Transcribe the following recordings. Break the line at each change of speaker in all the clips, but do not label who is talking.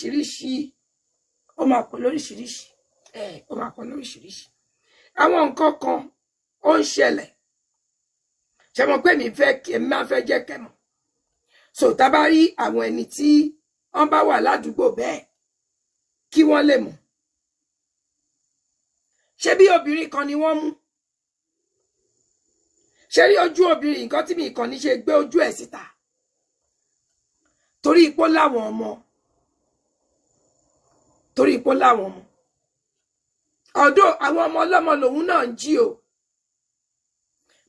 lóríṣiríṣi ó máa pọ̀ lóríṣiríṣi ó máa pọ̀ lóríṣiríṣi àwọn nǹkan kan ó ń ṣẹlẹ̀ ṣé mo pé mi máa fẹ́ jẹ́ kẹ́ mọ̀ so tá bá rí àwọn ẹni tí wọ́n bá wà ládùúgbò bẹ́ẹ̀ kí wọ́n lè mọ̀ ṣé bí obìnrin kan ni wọ́n mú ṣé rí ojú obìnrin nǹkan tí mi kàn ní ṣe gbé ojú ẹ̀ síta torí ipò láwọn ọmọ ọ̀dọ̀ àwọn ọmọ ọlọ́mọ lòun náà ń jí o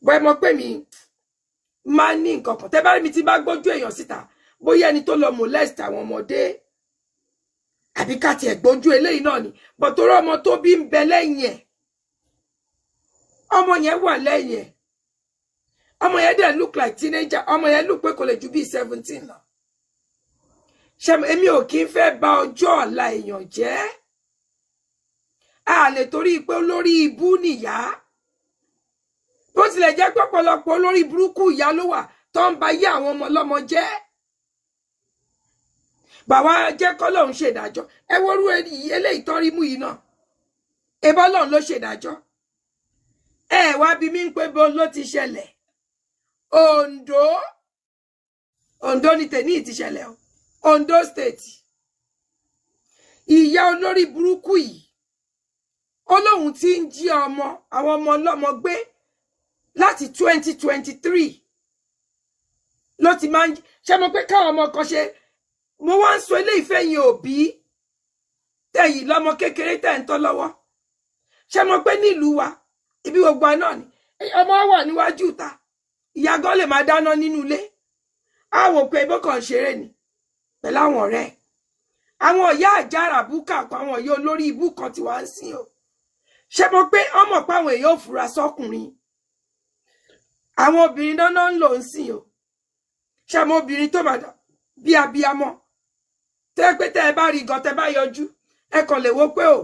bọ́ ẹ mọ̀ pé mi máa ní nǹkan kan tẹ́ bá rí mi tí bá gbójú èèyàn síta bóyá ẹni tó lọ molest àwọn ọmọdé àbí ká tiẹ̀ gbójú eléyìí náà ni bọ̀ torí ọmọ tó bí ń bẹ lẹ́yìn ẹ̀ ọmọ yẹn wà lẹ́yìn ẹ̀ ọmọ yẹn dẹ̀ look like teenager ọmọ yẹn look pé kò lè ju bí 17 lọ ṣé èmi ò kí ń fẹ́ bà ọjọ́ ọ̀la èèyàn jẹ́ a lè torí pé olórí ibú nìyá bó tilẹ̀ jẹ́ pé ọ̀pọ̀lọpọ̀ olórí burúkú ìyá ló wà tó ń ba yé àwọn ọmọ ọlọ́mọ jẹ́ bàwá jẹ́ kọ́lọ́hún ṣèdájọ́ ẹ wọ́rú eléyìí tán rí mú yìí náà ebọ́ Ọlọ́run ló ṣèdájọ́ ẹ wá bí mi ń pé bó ló ti ṣẹlẹ̀ Ondo ni tèmi ti ṣẹlẹ̀ o Ondo State ìyá olórí burúkú yìí Ọlọ́hun tí ń jí àwọn ọmọ ọlọ́mọ gbé láti 2023 ló ti máa ń ṣe mọ̀ pé káwọn ọmọ kan ṣe mo wá ń sọ ilé ìfẹ́ yín òbí tẹ̀yìn lọ́mọ kékeré tẹ̀ ń tọ́ lọ́wọ́ ṣe mọ̀ pé nílùú wa ibi gbogbo náà ni ọmọ wà níwájú ìta ìyá gan lè máa dáná nínú ilé á wò pé ibò kan ṣeré ni pẹ̀lú àwọn ọ̀rẹ́ àwọn ìyá àjàrà búkà kan àwọn ìyá olórí ibú kan tí wàá ń sìn o ṣe mọ̀ pé ọmọ pé àwọn èèyàn ò fura sọ́kùnrin àwọn obìnrin náà ń lò ń sìn o ṣe mọ̀ obìnrin tó máa dà bí abiyamọ tẹ́ pé tẹ́ ẹ bá rí gan tẹ́ bá yọjú ẹ kàn lè wò pé o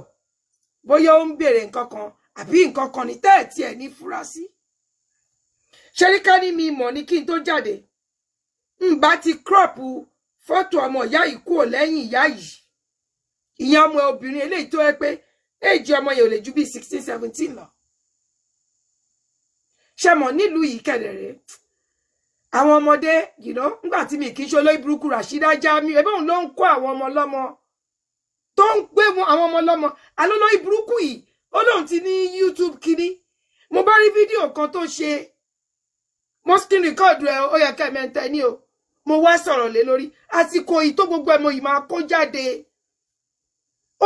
bóyá ó ń béèrè nǹkan kan àbí nǹkan kan ní tẹ́ ẹ̀ tí ẹ̀ ní fura sí ṣeríká ní mi mọ̀ ní kí n tó jáde ń bá ti crop fọ́tò ọmọ ìyá yìí kúrò lẹ́yìn ìyá yìí ìyẹn ọmọ obìnrin eléyìí tó ẹ pé èjì ọmọ yẹn ò lè ju bí 16-17 lọ ṣe mọ̀ nílùú yìí kẹ̀dẹ̀rẹ̀ àwọn ọmọdé nígbà tí mi kì í ṣe olóyè burúkú Rashida Jamiu ẹbí òun ló ń kó àwọn ọmọ ọlọ́mọ tó ń gbé àwọn ọmọ ọlọ́mọ alólóyè burúkú yìí ó lóun ti ní YouTube kínní mo bá rí fídíò kan tó ṣe mo screen record ẹ ó yẹ ká mẹ́ntẹ́ ní o mo wá sọ̀rọ̀ lé lórí àsìkò yìí tó gbogbo ẹmọ yìí máa kó jáde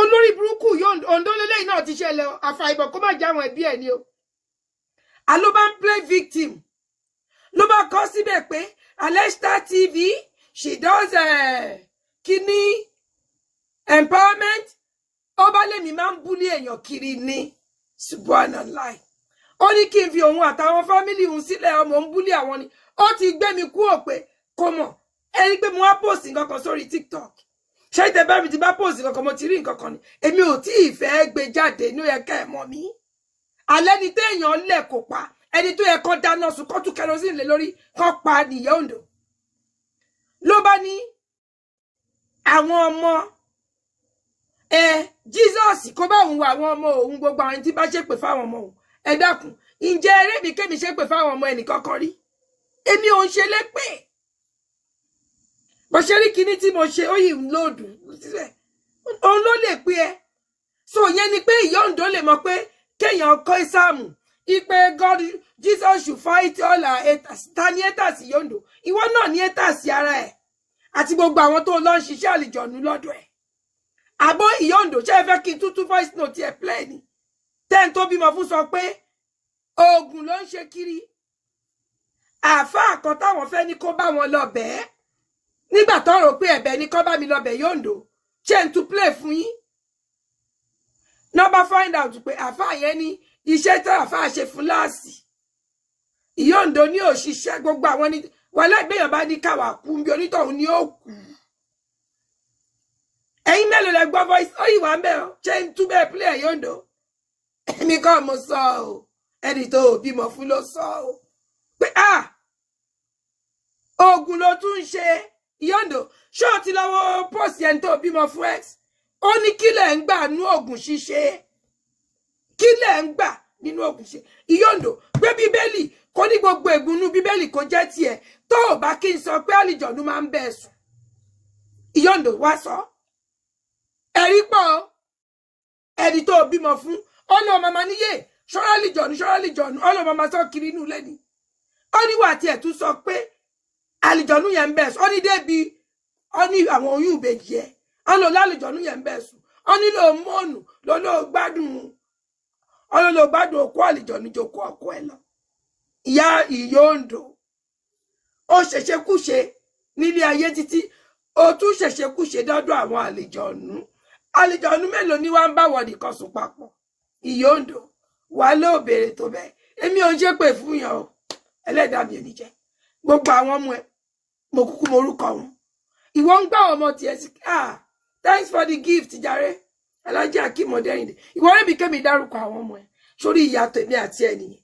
olórí burúkú Ondo lélẹ́yìn náà ti ṣẹlẹ̀ àfàìbọ̀ kó má jẹ́ àwọn ẹbí ẹ̀ ní o àló bá ń play victim ló bá kọ síbẹ̀ pé Alesta TV she does kini empowerment ó bá lèmi máa ń búlé èèyàn kiri ní subhanallah ó ní kí n fi òun àtàwọn fámílì òun sílẹ̀ ọmọ ń búlé àwọn ni ó ti gbé mi kúrò pé kò mọ̀ ẹni pé mo wá post nǹkan kan sórí TikTok ṣé ìtẹ́ bá mi ti bá post nǹkan kan mo ti rí nǹkan kan ni èmi ò tí ì fẹ́ gbé jáde ní ó yẹ ká ẹ̀ mọ̀ mí alẹ́ ni téèyàn lẹ̀ kó pa ẹni tó yẹ kán dáná sùn kán tún kerosene lé lórí kán pa nìyẹn Ondo ló bá ní àwọn ọmọ Jesus kó bá òun wà àwọn ọmọ òun gbogbo àwọn tí bá ṣépè fáwọn ọmọ òun ẹ dákun ǹjẹ́ eré mi kémi ṣépè fáwọn ọmọ ẹnìkan kan rí èmi ò ń ṣe lépè bó ṣe rí kinní tí mo ṣe ó yìí ń lòdù òun ló lè pé ẹ so yẹn ni pé ìyá Ondo lè mọ̀ pé kéèyàn kọ́ ìsáàmù ipe God Jesus should fight all our haters ta ni haters ìyá Ondo ìwọ náà ni haters ara ẹ̀ àti gbogbo àwọn tó lọ ń ṣiṣẹ́ àlìjọ̀nù lọ́dọ̀ ẹ̀ àbọ̀ ìyá Ondo ṣe fẹ́ kí n tútú voice note ẹ̀ play ni ten tó bímọ fún sọ pé oògùn ló ń ṣe kiri àáfàá kan táwọn fẹ́ ní kó bá wọn lọ bẹ́ẹ̀ nígbà tó rò pé ẹ̀bẹ̀ ní kó bá mi lọ bẹ̀ ìyá Ondo ṣe n tún play fún yín nọ́bà find out pé àáfàá yẹn ní iṣẹ́ tí àáfàá ṣe fún láàsì ìyá Ondo ní òṣìṣẹ́ gbogbo àwọn ní wọ́n lẹ́gbẹ̀yàn bá ní káwà kú bí onítọ̀hún ní ó kú ẹ̀yin mélòó lẹ gbọ́ voice ó yìí wà ń bẹ̀ ọ́ ṣe ń túbẹ̀ play ìyá Ondo èmi kọ́ mo sọ ọ́ ẹni tó bímọ fún ló sọ ọ́ pé oògùn ló tún ṣe Ìyóǹdó ṣé o ti lọ́wọ́ post yẹn tó bímọ fún ex ó ní kí lẹ̀ ń gbà nínú oògùn ṣíṣe kí lẹ̀ ń gbà nínú oògùn ṣíṣe Ìyóǹdó gbé bíbélì kó ní gbogbo ègúnnú bíbélì kó jẹ́ tiẹ̀ tó ò bá kí n sọ pé àlìjọ̀nú máa ń bẹ̀ sùn Ìyóǹdó wá sọ ẹ̀rí pọ̀ ẹni tó bímọ fún ọ̀nà màmá níyè ṣọ́rálìjọ̀nú ọ̀nà màmá sọ kiri inú lẹ́ni ó ní wà tiẹ̀ tún sọ pé àlìjọ̀nú yẹn ń bẹ̀ sùn ó ní débi ó ní àwọn oyún ìbejì ẹ̀ ó lò lálìjọ̀nú yẹn ń bẹ̀ sùn ó ní lò mọ́ọ̀nù ló gbádùn òkú àlìjọ̀nú jókòó ọkọ ẹ̀ lọ ìyá Ìyóǹdó ó ṣẹ̀ṣẹ̀kúṣe nílé ayé títí ó tún ṣẹ̀ṣẹ̀kúṣe dọ́dọ̀ àwọn àlìjọ̀nú mélòó ni wá ń bá wọn nìkan sùn papọ̀ Ìyóǹdó wà ló béèrè tó bẹ́ẹ̀ èmi ò ń ṣépè fún yàn o ẹlẹ́dàá mi ò ní jẹ́ gbogbo àwọn ọmọ ẹ mo kúkú morúkọ wọn ìwọ ń gbà ọmọ tiẹ̀ sí thanks for the gift jàre Alhaji Akeem Ọdẹ́rìndé ìwọ rẹ̀ bí kémi dárúkọ àwọn ọmọ ẹ sórí ìyàtọ̀ èmi àti ẹ nìyẹn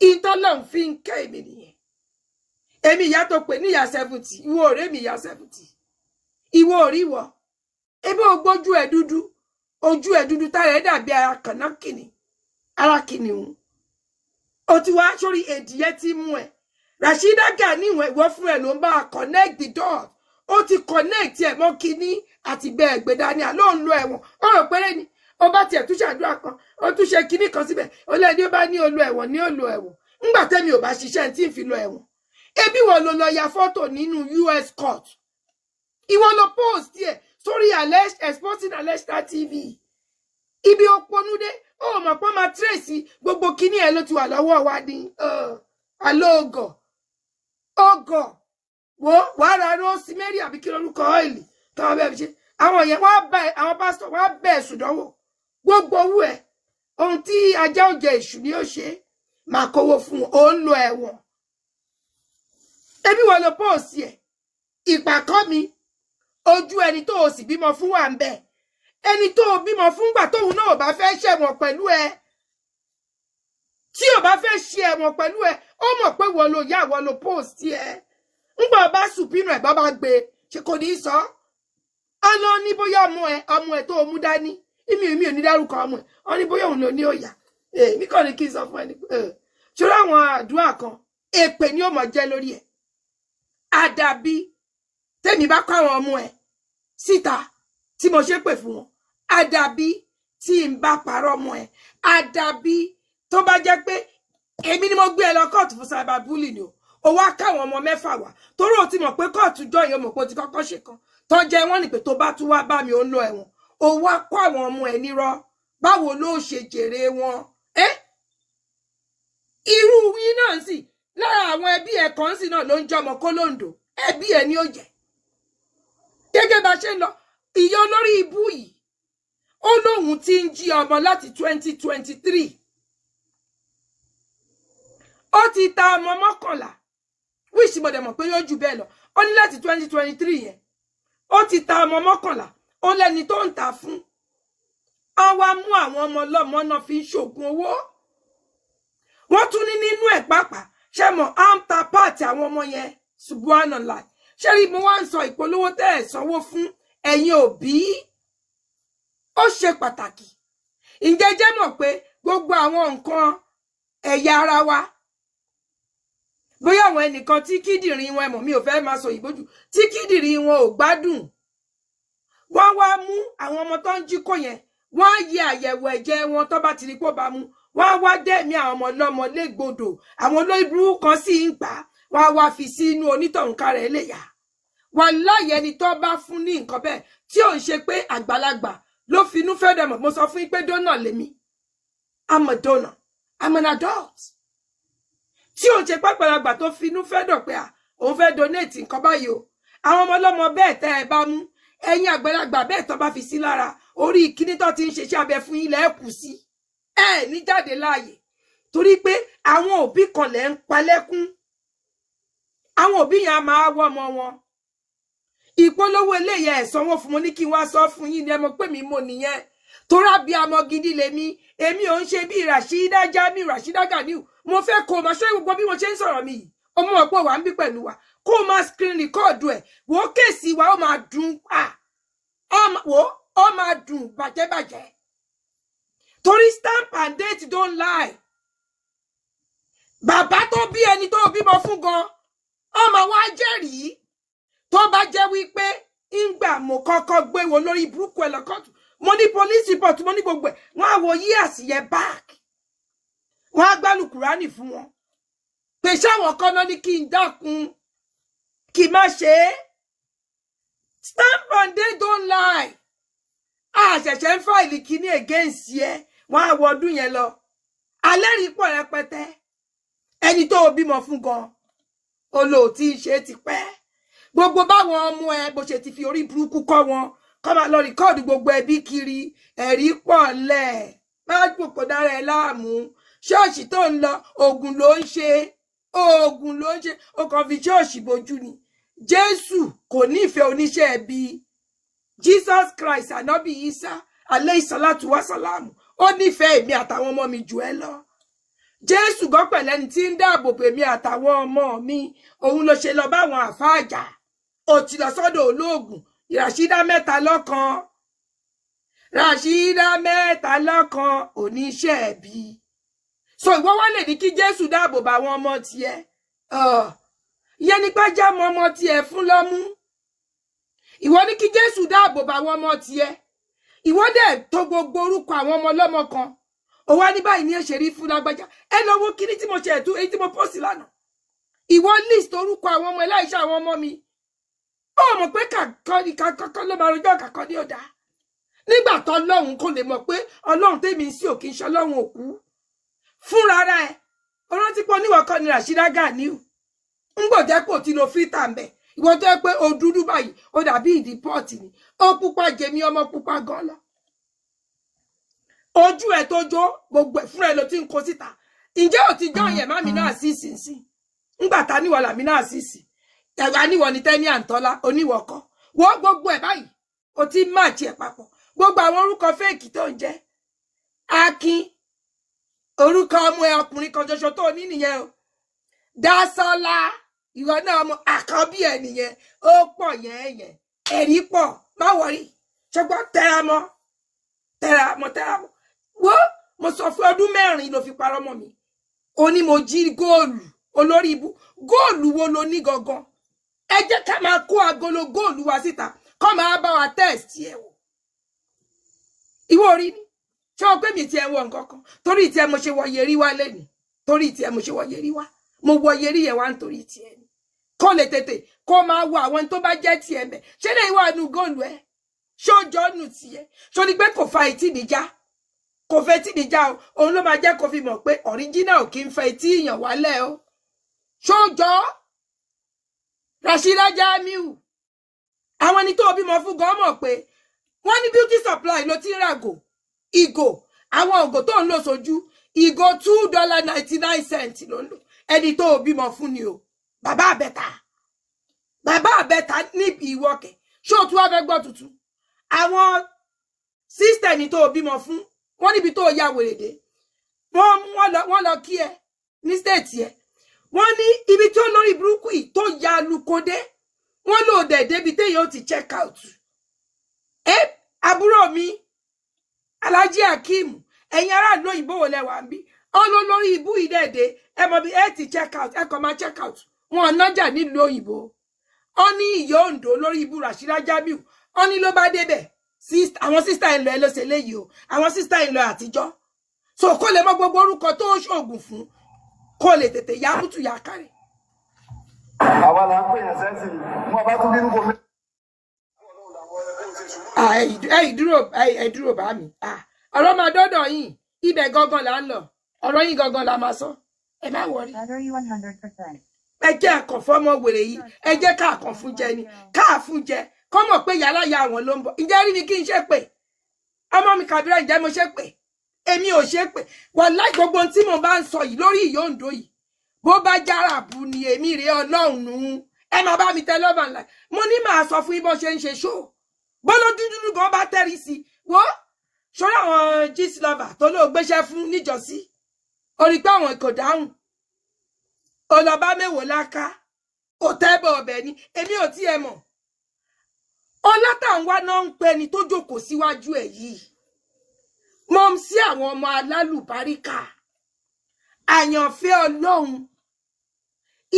ìtọ́lọ́n fi ń kẹ́ èmi nìyẹn èmi ìyá tó pè ní ìyá 70 ìwọ ọ̀rẹ́ mi ìyá 70 ìwọ orí wọ ebe ògbójú ẹ dúdú ojú ẹ dúdú tára ẹ dàbí ara kànáà kìnìún ó ti wá sórí èdìyẹ tí mú ẹ Rashida Gani ìwọ fún ẹ ló ń bá connect the dots ó ti connect ẹ mọ́ kíní àti bẹ́ẹ̀ gbé dání ló ń lo ẹ̀wọ̀n ó rò péré ni ó bá tiẹ̀ tún ṣàdúrà kan ó tún ṣe kíní kan síbẹ̀ ó lẹ́ni ó bá ní ó lo ẹ̀wọ̀n ní ó lo ẹ̀wọ̀n ńgbà tẹ́mi ò bá ṣiṣẹ́ tí ń fi lo ẹ̀wọ̀n ebi wọ́n ló lọ ya fọ́tò nínú US court ìwọ ló post ẹ̀ sórí exposing Alesta TV ibi òponúdé ó mọ̀ pọ́n máa tracy gbogbo kíní ẹ̀ ló ti wà lọ́wọ́ wa ní alóògọ̀ ọgọ̀ wàá ra rosemary àbí kí lórúkọ ọ́ìlì tọ́wọ́ bẹ́ẹ̀ fi ṣe àwọn yẹn àwọn pásítọ̀ wọ́n á bẹ̀ ẹ̀sùn dánwò gbogbo owó ẹ̀ ohun tí ajá òjẹ èṣù ni ó ṣe máa kówó fún ó ń lo ẹ̀wọ̀n ebi wọn lọ pọ́ọ̀sì ẹ̀ ìpàkọ́ mi ojú ẹni tó o sì bímọ fún wa ń bẹ ẹni tó o bímọ fún gbà tóun náà ò bá fẹ́ ṣẹ̀wọ̀n pẹ̀lú ẹ tí ò bá fẹ́ ṣe ẹ̀wọ̀n pẹ̀lú ẹ ó mọ̀ pé wọ́n lo yá wọ́n lo pọ́ọ̀sì ẹ̀ ńgbà bá sùpínù ẹ̀ bá bá gbé ṣe kò ní sọ ọ̀nà ní bóyá ọmọ ẹ̀ tó o mú dání ìmí ò ní dárúkọ ọmọ ẹ̀ ọ ní bóyá òun ló ní òyà èmi kàn ní kí n sọ fún ẹni ṣọlá àwọn àdúrà kan èpè ni ó mọ̀ jẹ́ lórí ẹ̀ àdàbí tèmi bá kọ́ àwọn ọmọ ẹ̀ síta tí mo ṣépè fún wọn àdàbí tí n bá parọ́ ọmọ ẹ̀ àdàbí tó bá jẹ́ pé èmi ni mo gbé ẹ lọ kóòtù fún cyberbullying ni o wá káwọn ọmọ mẹ́fà wá torí o ti mọ̀ pé kóòtù jọ yìí o mọ̀ pé o ti kọ́kọ́ ṣe kan tó jẹ́ wọ́n ní pé tó bá tún wá bá mi ó ń lọ ẹ̀wọ̀n o wá kó àwọn ọmọ ẹ̀ nírọ́ báwo ló ṣe jèrè wọn irú yín náà sì lára àwọn ẹbí ẹ̀ kan sì náà ló ń jọmọ kólóńdó ẹbí ẹ̀ ni ó jẹ́ gẹ́gẹ́ bá ṣe ń lọ ìyá olórí ibú yìí ó lóun ti ń jí ọmọ láti 2023 ó ti ta ọmọ 11 wíṣì mo dẹ̀ mọ̀ pé yóò jù bẹ́ẹ̀ lọ ó ní láti 2023 yẹn ó ti ta ọmọ 11 ó lẹ́ni tó ń ta fún á wá mú àwọn ọmọ ọlọ́mọ náà fi ń ṣògùn owó wọ́n tún ní nínú ẹ̀ pàápàá ṣe mọ̀ amta pààtì àwọn ọmọ yẹn subhanallah ṣe rí mo wá ń sọ ìpolówó tẹ́ ẹ̀ sanwó fún ẹ̀yin òbí ó ṣe pàtàkì ǹjẹ́ jẹ́ mọ̀ pé gbogbo àwọn nǹkan ẹ̀yà ara wa bóyá àwọn ẹnìkan tí kíndìnrín wọn mọ̀ mi ò fẹ́ máa sọ ìbójú tí kíndìnrín wọn ò gbádùn wọ́n wá mú àwọn ọmọ tó ń jí kó yẹn wọ́n á yẹ àyẹ̀wò ẹ̀jẹ̀ wọn tó bá ti rí pó bá mú wọ́n á wá dẹ́mi àwọn ọmọ ọlọ́mọ légbodò àwọn olóìbúrú kan sì ń gbà wọ́n á wá fi sínú onítọ̀húnká rẹ̀ lè yá wọ́n láyé ẹni tó bá fún ní nǹkan bẹ́ẹ̀ tí ò ń ṣe pé àgbàlagbà ló finú fẹ́ dẹ̀ mọ̀ mo sọ fún yín pé dọ́nà lèmi I'm a donor I'm an adult tí ò ń ṣe pàgbàlagbà tó finú fẹ́ dọ̀ pé òun fẹ́ donate nǹkan báyìí o àwọn ọmọ ọlọ́mọ bẹ́ẹ̀ tẹ́ ẹ bá mú ẹ̀yin àgbàlagbà bẹ́ẹ̀ tó bá fi sí lára orí kíní tó ti ń ṣeṣẹ́ abẹ fún yín lẹ́ẹ̀kù sí ẹ ní jáde láàyè torí pé àwọn òbí kan lẹ́ ń palẹ́kún àwọn òbí yẹn á máa wọ́ ọmọ wọn ìpolówó eléyẹ ẹ̀sánwó fún mo ní kí n wá sọ fún yín ni ẹ mọ̀ pé mi mo nìyẹn torá bí amọ gidi lèmi èmi ò ń ṣe bí Rashida Jamiu Rashida Ganiu mo fẹ́ kó o máa ṣe gbogbo bí mo ṣe ń sọ̀rọ̀ mi yìí ọmọ ọ̀pọ̀ wà ń bí pẹ̀lú wa kó máa screen record ẹ̀ wò ó kéèsì wa ó máa dùn wò ó máa dùn bàjẹ́bàjẹ́ torí stamp and date don't lie bàbá tó bí ẹni tó bímọ fún gan ọmọ wa jẹ́rìí tó bá jẹ́ wípé ìgbà mo kọ́kọ́ gbé wo lórí burúkú ẹ̀ lọ́kọ́tù mo ní police report mo ní gbogbo ẹ̀ wọ́n á wo years yẹn back wọ́n á gbálù kùránì fún wọn pé sáwọn kan náà ní kí n dákun kí má ṣe é stamp and date don't lie àṣẹ̀ṣẹ̀ ń fáìlì kíní against yẹ wọ́n á wọ ọdún yẹn lọ alẹ́rìí pọ̀ rẹpẹtẹ ẹni tó bímọ fún gan olóòtí ṣe ti pẹ́ gbogbo báwọn ọmọ ẹ bó ṣe ti fi orí burúkú kọ́ wọn kọ́ máa lọ rìkọ́ọ̀dù gbogbo ẹbí kiri ẹ̀rí pọ̀ lẹ̀ má gbòkó dára ẹ láàmú ṣọ́ọ̀ṣì tó ń lọ oògùn ló ń ṣe ó kàn fi ṣọ́ọ̀ṣì bojú ni Jésù kò nífẹ̀ẹ́ oníṣẹ́ ẹbí Jesus Christ ànábì Isa alayhi salatu wa salamu ó nífẹ̀ẹ́ èmi àtàwọn ọmọ mi jù ẹ́ lọ Jésù gan pẹ̀lẹ́ ni tí ń dáàbò bò èmi àtàwọn ọmọ mi òun ló ṣe lọ báwọn àfáàjà ó ti lọ sọ́dọ̀ olóògùn Ràṣídà mẹ́ta lọ́kan oníṣẹ́ ẹbí so ìwọ wá lè ní kí Jésù dáàbò bá àwọn ọmọ tiẹ̀ ìyẹn nípa já mọ ọmọ tiẹ̀ fún lọ́mú ìwọ ní kí Jésù dáàbò bá àwọn ọmọ tiẹ̀ ìwọ dẹ̀ tó gbogbo orúkọ àwọn ọmọ ọlọ́mọ kan ó wá ní báyìí ní ẹ̀ṣẹ̀rí fún lágbájá ẹ lọ wo kíní tí mo ṣe ètò èyí tí mo post lánàá ìwọ list orúkọ àwọn ọmọ ẹláìṣẹ́ àwọn ọmọ mi ó mọ̀ pé kàkọ́ ló máa rojọ́ kàkọ́ ní ọ̀dà nígbà tó Ọlọ́run kò lè mọ̀ pé Ọlọ́run tèmi ń sí òkè iṣẹ́ Ọlọ́run òkú fúnra rẹ̀ ọ̀rántí pọ̀ níwọ̀ kọ́ ni Ràṣídà Ganiu ń gbòjẹ́ pò tí lo fítà ń bẹ̀ ìwọ tó yẹ pé o dúdú báyìí ó dàbí ìdí pọ́ọ̀tì ni ó pupa jẹmi ọmọ pupa gan lọ ojú ẹ̀ tó jó gbogbo ẹ̀ fúnra ẹ̀ ló ti ń kó síta ǹjẹ́ ò ti jọ́ yẹn mami náà sí sínsìn ńgbà ta níwọ̀ làmí náà sí sí ẹ̀wà níwọ̀ ní Tẹ́ní Àǹtọ́lá oníwọ̀ kan wọ́n gbogbo ẹ̀ báyìí ó ti ń máàchì ẹ̀ papọ̀ gbogbo àwọn orúkọ fẹ́ẹ̀kì tó ń jẹ́ Akin orúkọ ọmọ ẹ ọkùnrin kan ṣoṣo tó ní nìyẹn o Dásọ́lá ìwọ náà ọmọ àkọ́bí ẹ nìyẹn ó pọ̀ yẹn ẹ̀rí pọ̀ má wọrí ṣùgbọ́n tẹ́ra mọ́ wo mo sọ fún ọdún 4 ló fi parọ́ mọ́ mi ó ní mo jí góòlù olórí ibú góòlù wo lo ní gangan ẹ jẹ́ ká máa kó agolo góòlù wa síta kọ́ máa bá wa tẹ́ẹ̀sì ẹ̀ wò ìwọ orí ni ṣé o pé mi ti ẹ̀ wọ nǹkan kan torí tí ẹ mo ṣe wọ yẹrí wá lẹ́nu torí tí ẹ mo ṣe wọ yẹrí wá mo wọ yẹrí yẹn wá nítorí tí ẹ ni kó lè tètè kó máa wo àwọn tó bá jẹ́ tiẹ̀ mẹ́ ṣé lè wà nù góòlù ẹ ṣé ó jọ nù tiẹ̀ ṣó ní pé kò fa ìtì níjà kò fẹ́ tí níjà o òun ló máa jẹ́ kó fi mọ̀ pé ọ̀ríjínà ò kí ń fẹ́ tí èèyàn wálẹ̀ o ṣó jọ Ràṣídà Ganiu àwọn ẹni tó bímọ fún gan mọ̀ pé wọ́n ní beauty supply ló ti ń ràgò ìgò àwọn ògò tó ń lò sójú ìgò $2.99 ló ń lò ẹni tó bímọ fún ni o bàbá àbẹ́ta níbi ìwọ́kẹ̀ ṣó tún wá fẹ́ gbọ́ tuntun àwọn sísítẹ̀ ni tó bímọ fún wọ́n níbi tó ya wèrèdè wọ́n lọ kí ẹ ní stéètì ẹ wọ́n ní ibi tó lórí burúkú yìí tó ya lukode wọ́n lò dẹ̀ débi téèyàn ó ti check out àbúrò mi Alhaji Akeem ẹ̀yin aráàlú òyìnbó wò lẹ́wà ń bí ọlọ́ lórí ibú ìdẹ́ẹ̀dẹ́ ẹ mọ̀ bí ẹ ti check out ẹ kàn máa check out wọn nájà nílùú òyìnbó ọ ní Ìyá Oǹdó lórí ibú Ràṣídà Ganiu ọ ní ló bá débẹ̀ àwọn sísítà ìlọ ẹ ló ṣe léyìí o àwọn sísítà ìlọ àtijọ́ so kó lè mọ gbogbo orúkọ tó ń ṣoògùn fún kó lè tètè yá bùtù yá kárẹ̀.
àwa la ń pè yàn sẹ́sìn wọn bá tún bínú kò mí.
ẹ dúró bá mi ọ̀rọ̀ máa dọ́dọ̀ yín ibẹ̀ gangan là ń lọ ọ̀rọ̀ yín gangan la máa sọ ẹ má wọrí. ẹ jẹ́ àkàn fọ́mọ wèrè yìí ẹ jẹ́ káàkàn fún jẹ ni káàfún jẹ kọ́ mọ̀ pé yàrá ya àwọn ló ń bọ̀ ǹjẹ́ rí mi kí n ṣe pé ọmọ mi Kàbírà ǹjẹ́ mo ṣe pé èmi ò ṣe pé wàláhì gbogbo tí mo bá ń sọ yìí lórí Ìyá Oǹdó yìí bó bá jára bù ni èmi rèé Ọlọ́run nù ẹ máa bá mi tẹ love and life mo ní màá sọ fún yín bó ṣe ń ṣe ṣó bọ́lọ́ dúdú gan bá tẹ́rí sí wo ṣọ́ra àwọn gist lover tó ló gbéṣẹ́ fún níjọ́sí orí pé àwọn kò dáhùn olọba mẹ́wòó láká ó tẹ́bọ̀ ọbẹ̀ ni èmi ò tiẹ̀ mọ̀ ọlátàǹwá náà ń pẹ́ ni tó jókòó síwájú ẹ̀ yìí mọ̀ sí àwọn ọmọ alálùbáríkà àyànfẹ́ Ọlọ́run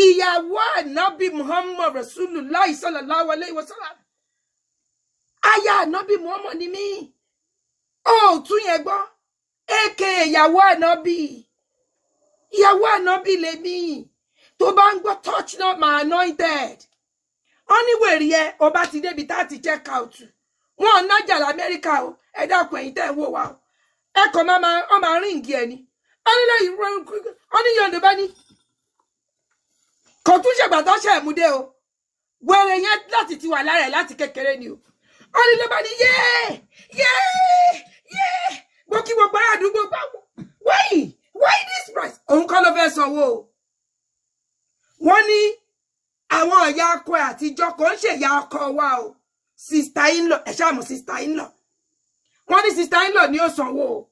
ìyàwó ànábì Muhammad Rasulullah sallallahu alaihi wasallam aya ànábì Muhammad ni mí ó tún yẹn gbọ́ èké ìyàwó ànábì lèmi tó bá ń gbọ́ touch not my anointed oníwèrè ẹ ọba ti débi tá ti check out wọn ò nájà l'Amẹ́ríkà o ẹ dákun ẹ̀yin tẹ́ ń wò wá o ẹ kàn máa ríǹgì ẹ ni oníyọ̀ǹdọ̀ bá ní kò tún ṣègbà tó ṣe ẹ̀múdé o wẹ̀rẹ̀ yẹn láti ti wà lára ẹ̀ láti kékeré ni o onílẹ̀ bá ní yéé gbọ́ kí gbogbo ará àdúgbò bá wọ why this price òun kọ́ ló fẹ́ sanwó o wọ́n ní àwọn ìyá ọkọ àtijọ́ kò ń ṣe ìyá ọkọ wa o sister in law ẹ ṣáàmù sister in law wọ́n ní sister in law ni ó sanwó o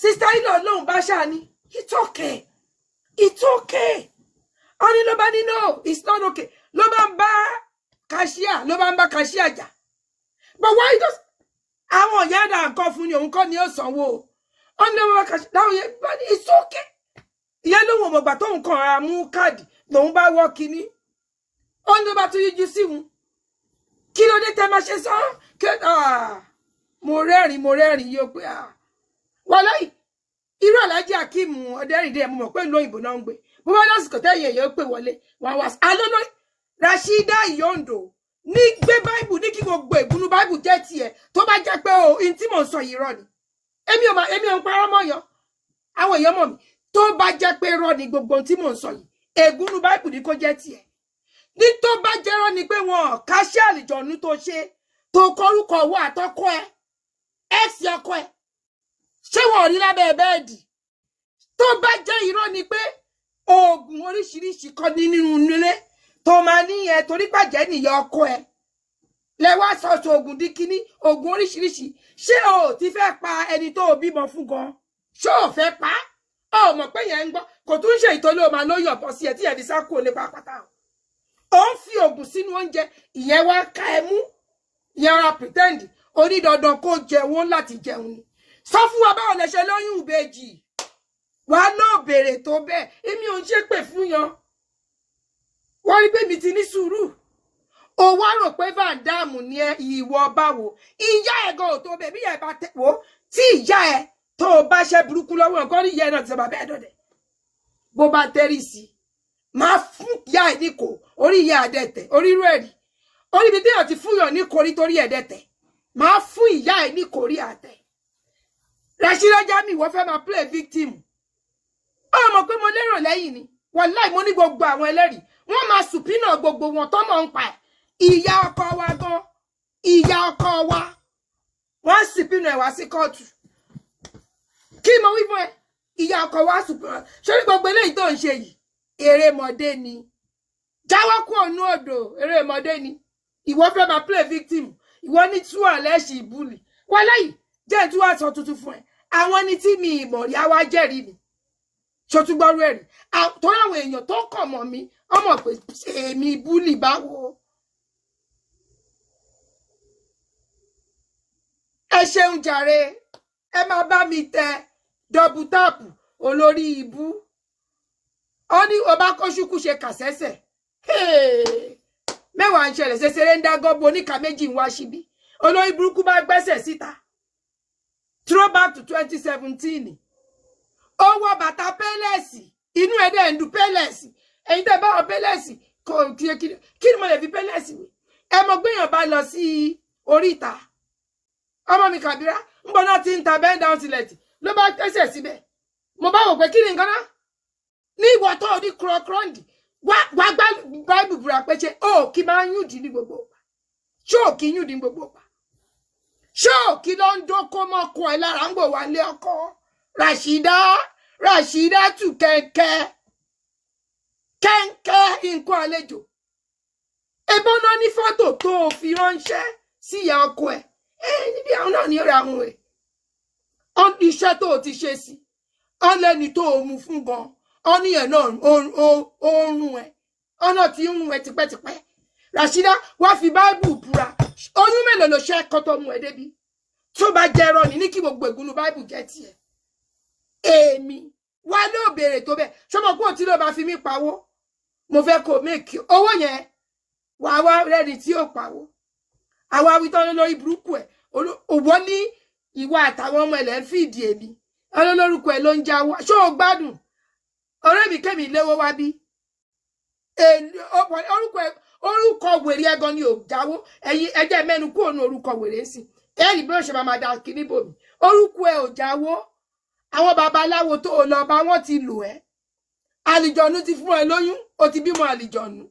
sister in law lóhùn bá ṣáà ní it's okay ó ní ló bá ní no it's not okay ló bá ń bá cashier jà but why does àwọn ìyá àdá nǹkan fún ni òun kọ́ ni ó sanwó o ó ní ló bá cashier láwọn yẹn bá ní it's okay ìyá lóhùn ọmọgbà tóun kàn ra mú káàdì lòun bá wọ́ kíní ó ní ló bá tún yíjú sí wọn kí ló dé tẹ́ máa ṣe sọ mo rẹ́rìn yóò pé wàláì irú Alhaji Akeem Ọdẹ́rìndé mo mọ̀ pé ìlú òyìnbó náà ń gbé bó bá lásìkò tẹ́yìn èèyàn pè wọlé wọn wá alóló Rashida Iyondo ní gbé báìbù ní kí gbogbo ìgbónú báìbù jẹ́ tiẹ̀ tó bá jẹ́ pé o in tí mò ń sọ yìí rọ ni èmi ò ń parọ́ mọ́ yan àwọn èèyàn mọ̀ mi tó bá jẹ́ pé rọ ni gbogbo tí mò ń sọ yìí ègúnú báìbù ní kó jẹ́ tiẹ̀ ní tó bá jẹ́ rọ ni pé wọn káṣẹ́ àlìjọ̀nú tó ṣe tó kọrúkọ owó àtọkọ ẹ ex ọkọ ẹ ṣé wọn ò rí lábẹ́ bẹ́ẹ̀dì tó bá jẹ́ irọ́ ni pé oògùn oríṣiríṣi kọ́ ní nínú nílé tó máa níyẹn torí pàjẹ́ nìyá ọkọ ẹ lẹ́wọ́ sọ̀tọ̀ oògùn di kíní oògùn oríṣiríṣi ṣé o ti fẹ́ pa ẹni tó o bímọ fún gan ṣé o fẹ́ pa á o mọ̀ pé yẹn ń gbọ́ kò tún ṣe ìtọ́lé o máa lóyún ọ̀pọ̀ sí ẹ tí ẹ̀dí sá kúrò nípa pátá o ń fi oògùn sínú oúnjẹ ìyẹn wá ká ẹ mú ìyẹn ra pretend oní dandan kó jẹun láti jẹun ni sọ fún wa báwo lẹ ṣe lóyún ìbejì wà náà béèrè tó bẹ́ẹ̀ èmi ò ń ṣépè fún yan wọ́n rí pé mi ti ní sùúrù o wá rò pé Van Dam ni ẹ ìwọ báwo ìyá ẹ gan ò tó bẹ́ẹ̀ bí ìyá ẹ bá tẹ wò tí ìyá ẹ tó o bá ṣe burúkú lọ́wọ́ nǹkan ní ìyá ẹ náà ti sọ bàbá ẹ dọ̀dẹ̀ bó bá tẹ́rì sí máa fún ìyá ẹ ní kò orí ìyá àdẹ̀tẹ̀ orí rú ẹ̀rí orí ibi tí èèyàn ti fún yàn ní korí torí ẹ̀dẹ̀tẹ̀ máa fún ìyá ẹ ní korí àtẹ̀ Rashida Jamiu wọ́n fẹ́ máa play victim ó mọ̀ pé mo lérò lẹ́yìn ni wàláì mo ní gbogbo àwọn ẹlẹ́rìí wọ́n máa sùpínà gbogbo wọn tó mọ̀ ń pa ẹ̀ ìyá ọkọ wa gan ìyá ọkọ wa wọ́n sùpínà ẹ̀ wá sí kóòtù kí mo wí fún ẹ ìyá ọkọ wa sùpínà sórí gbogbo eléyìí tó ń ṣe yìí erémọdé ni jáwọ́ kú ònú odò erémọdé ni ìwọ fẹ́ máa play victim ìwọ ní tú àlẹ́ṣì ìbúlì wàláì jẹ́ tú àṣọ tuntun fún ẹ àwọn ẹni tí mi ìmọ̀ rí àwa jẹ́rìí mi ṣòtúgbọ́rú ẹ̀rí tó àwọn èèyàn tó kọ̀ mọ́ mi ọmọ pé èmi búlì báwo ẹ ṣeun jàre ẹ máa bá mi tẹ dọ́bù táàpù olórí ibú ó ní ọba kọ́ṣúkú ṣe kàṣẹ́sẹ̀ mẹ́wàá ń ṣẹlẹ̀ ṣẹṣẹrẹ ń dá gọ́bù oníkà méjì ń wá síbí olórí burúkú bá gbẹ́sẹ̀ síta throwback to 2017 ó wọ bàtà pẹ́lẹ́sì inú ẹ̀dẹ̀ ń du pẹ́lẹ́sì ẹ̀yin tẹ́ bá wọ pẹ́lẹ́sì kí ni mo lè fi pẹ́lẹ́sì wé ẹ mọ̀ gbéyàn bá lọ sí oríta ọmọ mi Kàbírá ń bọ̀ náà ti ń ta bend down tilẹ̀tì ló bá tẹ́sẹ̀ síbẹ̀ mo bá wò pé kí ni nǹkan náà ní ìwọ tó o ní kúrọ́kúrọ́ǹdì wá gbá báìbù búra pé ṣe ó kí máa ń yùdí ní gbogbo ọ̀pá ṣé ò kí yùdí ní gbogbo ọ̀pá ṣé ò kí ló ń dókó mọ́kọ ẹ lára ń gbò wá lé ọkọ Rashida tù kẹ́ńkẹ́ nǹkan àlejò ẹbọn náà ní fọ́tò tó o fi ránṣẹ́ sí ìyá ọkọ ẹ níbi àwọn náà ní ra àwọn ẹ iṣẹ́ tó o ti ṣe sí ọlẹ́ni tó o mú fún gan ọ́nìyàn náà oorun ẹ ọ̀nà tí ń wẹ̀ tipẹ́tipẹ́ Rashida wá fi Bible búra oyún mélòó ló ṣe kó tó mú ẹ débi tó bá jẹ́ irọ́ ní kí gbogbo ègún Bible jẹ́ tiẹ̀ èmi wá ló béèrè tó bẹ́ẹ̀ ṣọmọ kó tí ló bá fi mí pawó mo fẹ́ kó make owó yẹn wá rẹ́ni tí ó pawó àwa wí tán lórí burúkú ẹ̀ òwò ní ìwà àtàwọn ọmọ ẹ̀lẹ́ fìdí èmi olórúkọ ẹ̀ ló ń jáwó ṣó o gbádùn ọ̀rẹ́ mi kẹ́mi léwó wá bí orúkọ wèrè ẹgan ni ò jáwó ẹ̀yin ẹjẹ́ mẹ́nu kúrò ní orúkọ wèrè sí ẹ̀rí bí ó ṣe máa da kíní bòmí orúkọ ẹ̀ ò jáwó àwọn babaláwo tó o lọ bá wọn ti lò ẹ́ àlìjọ̀nù ti fún ẹ lóyún o ti bímọ àlìjọ̀nù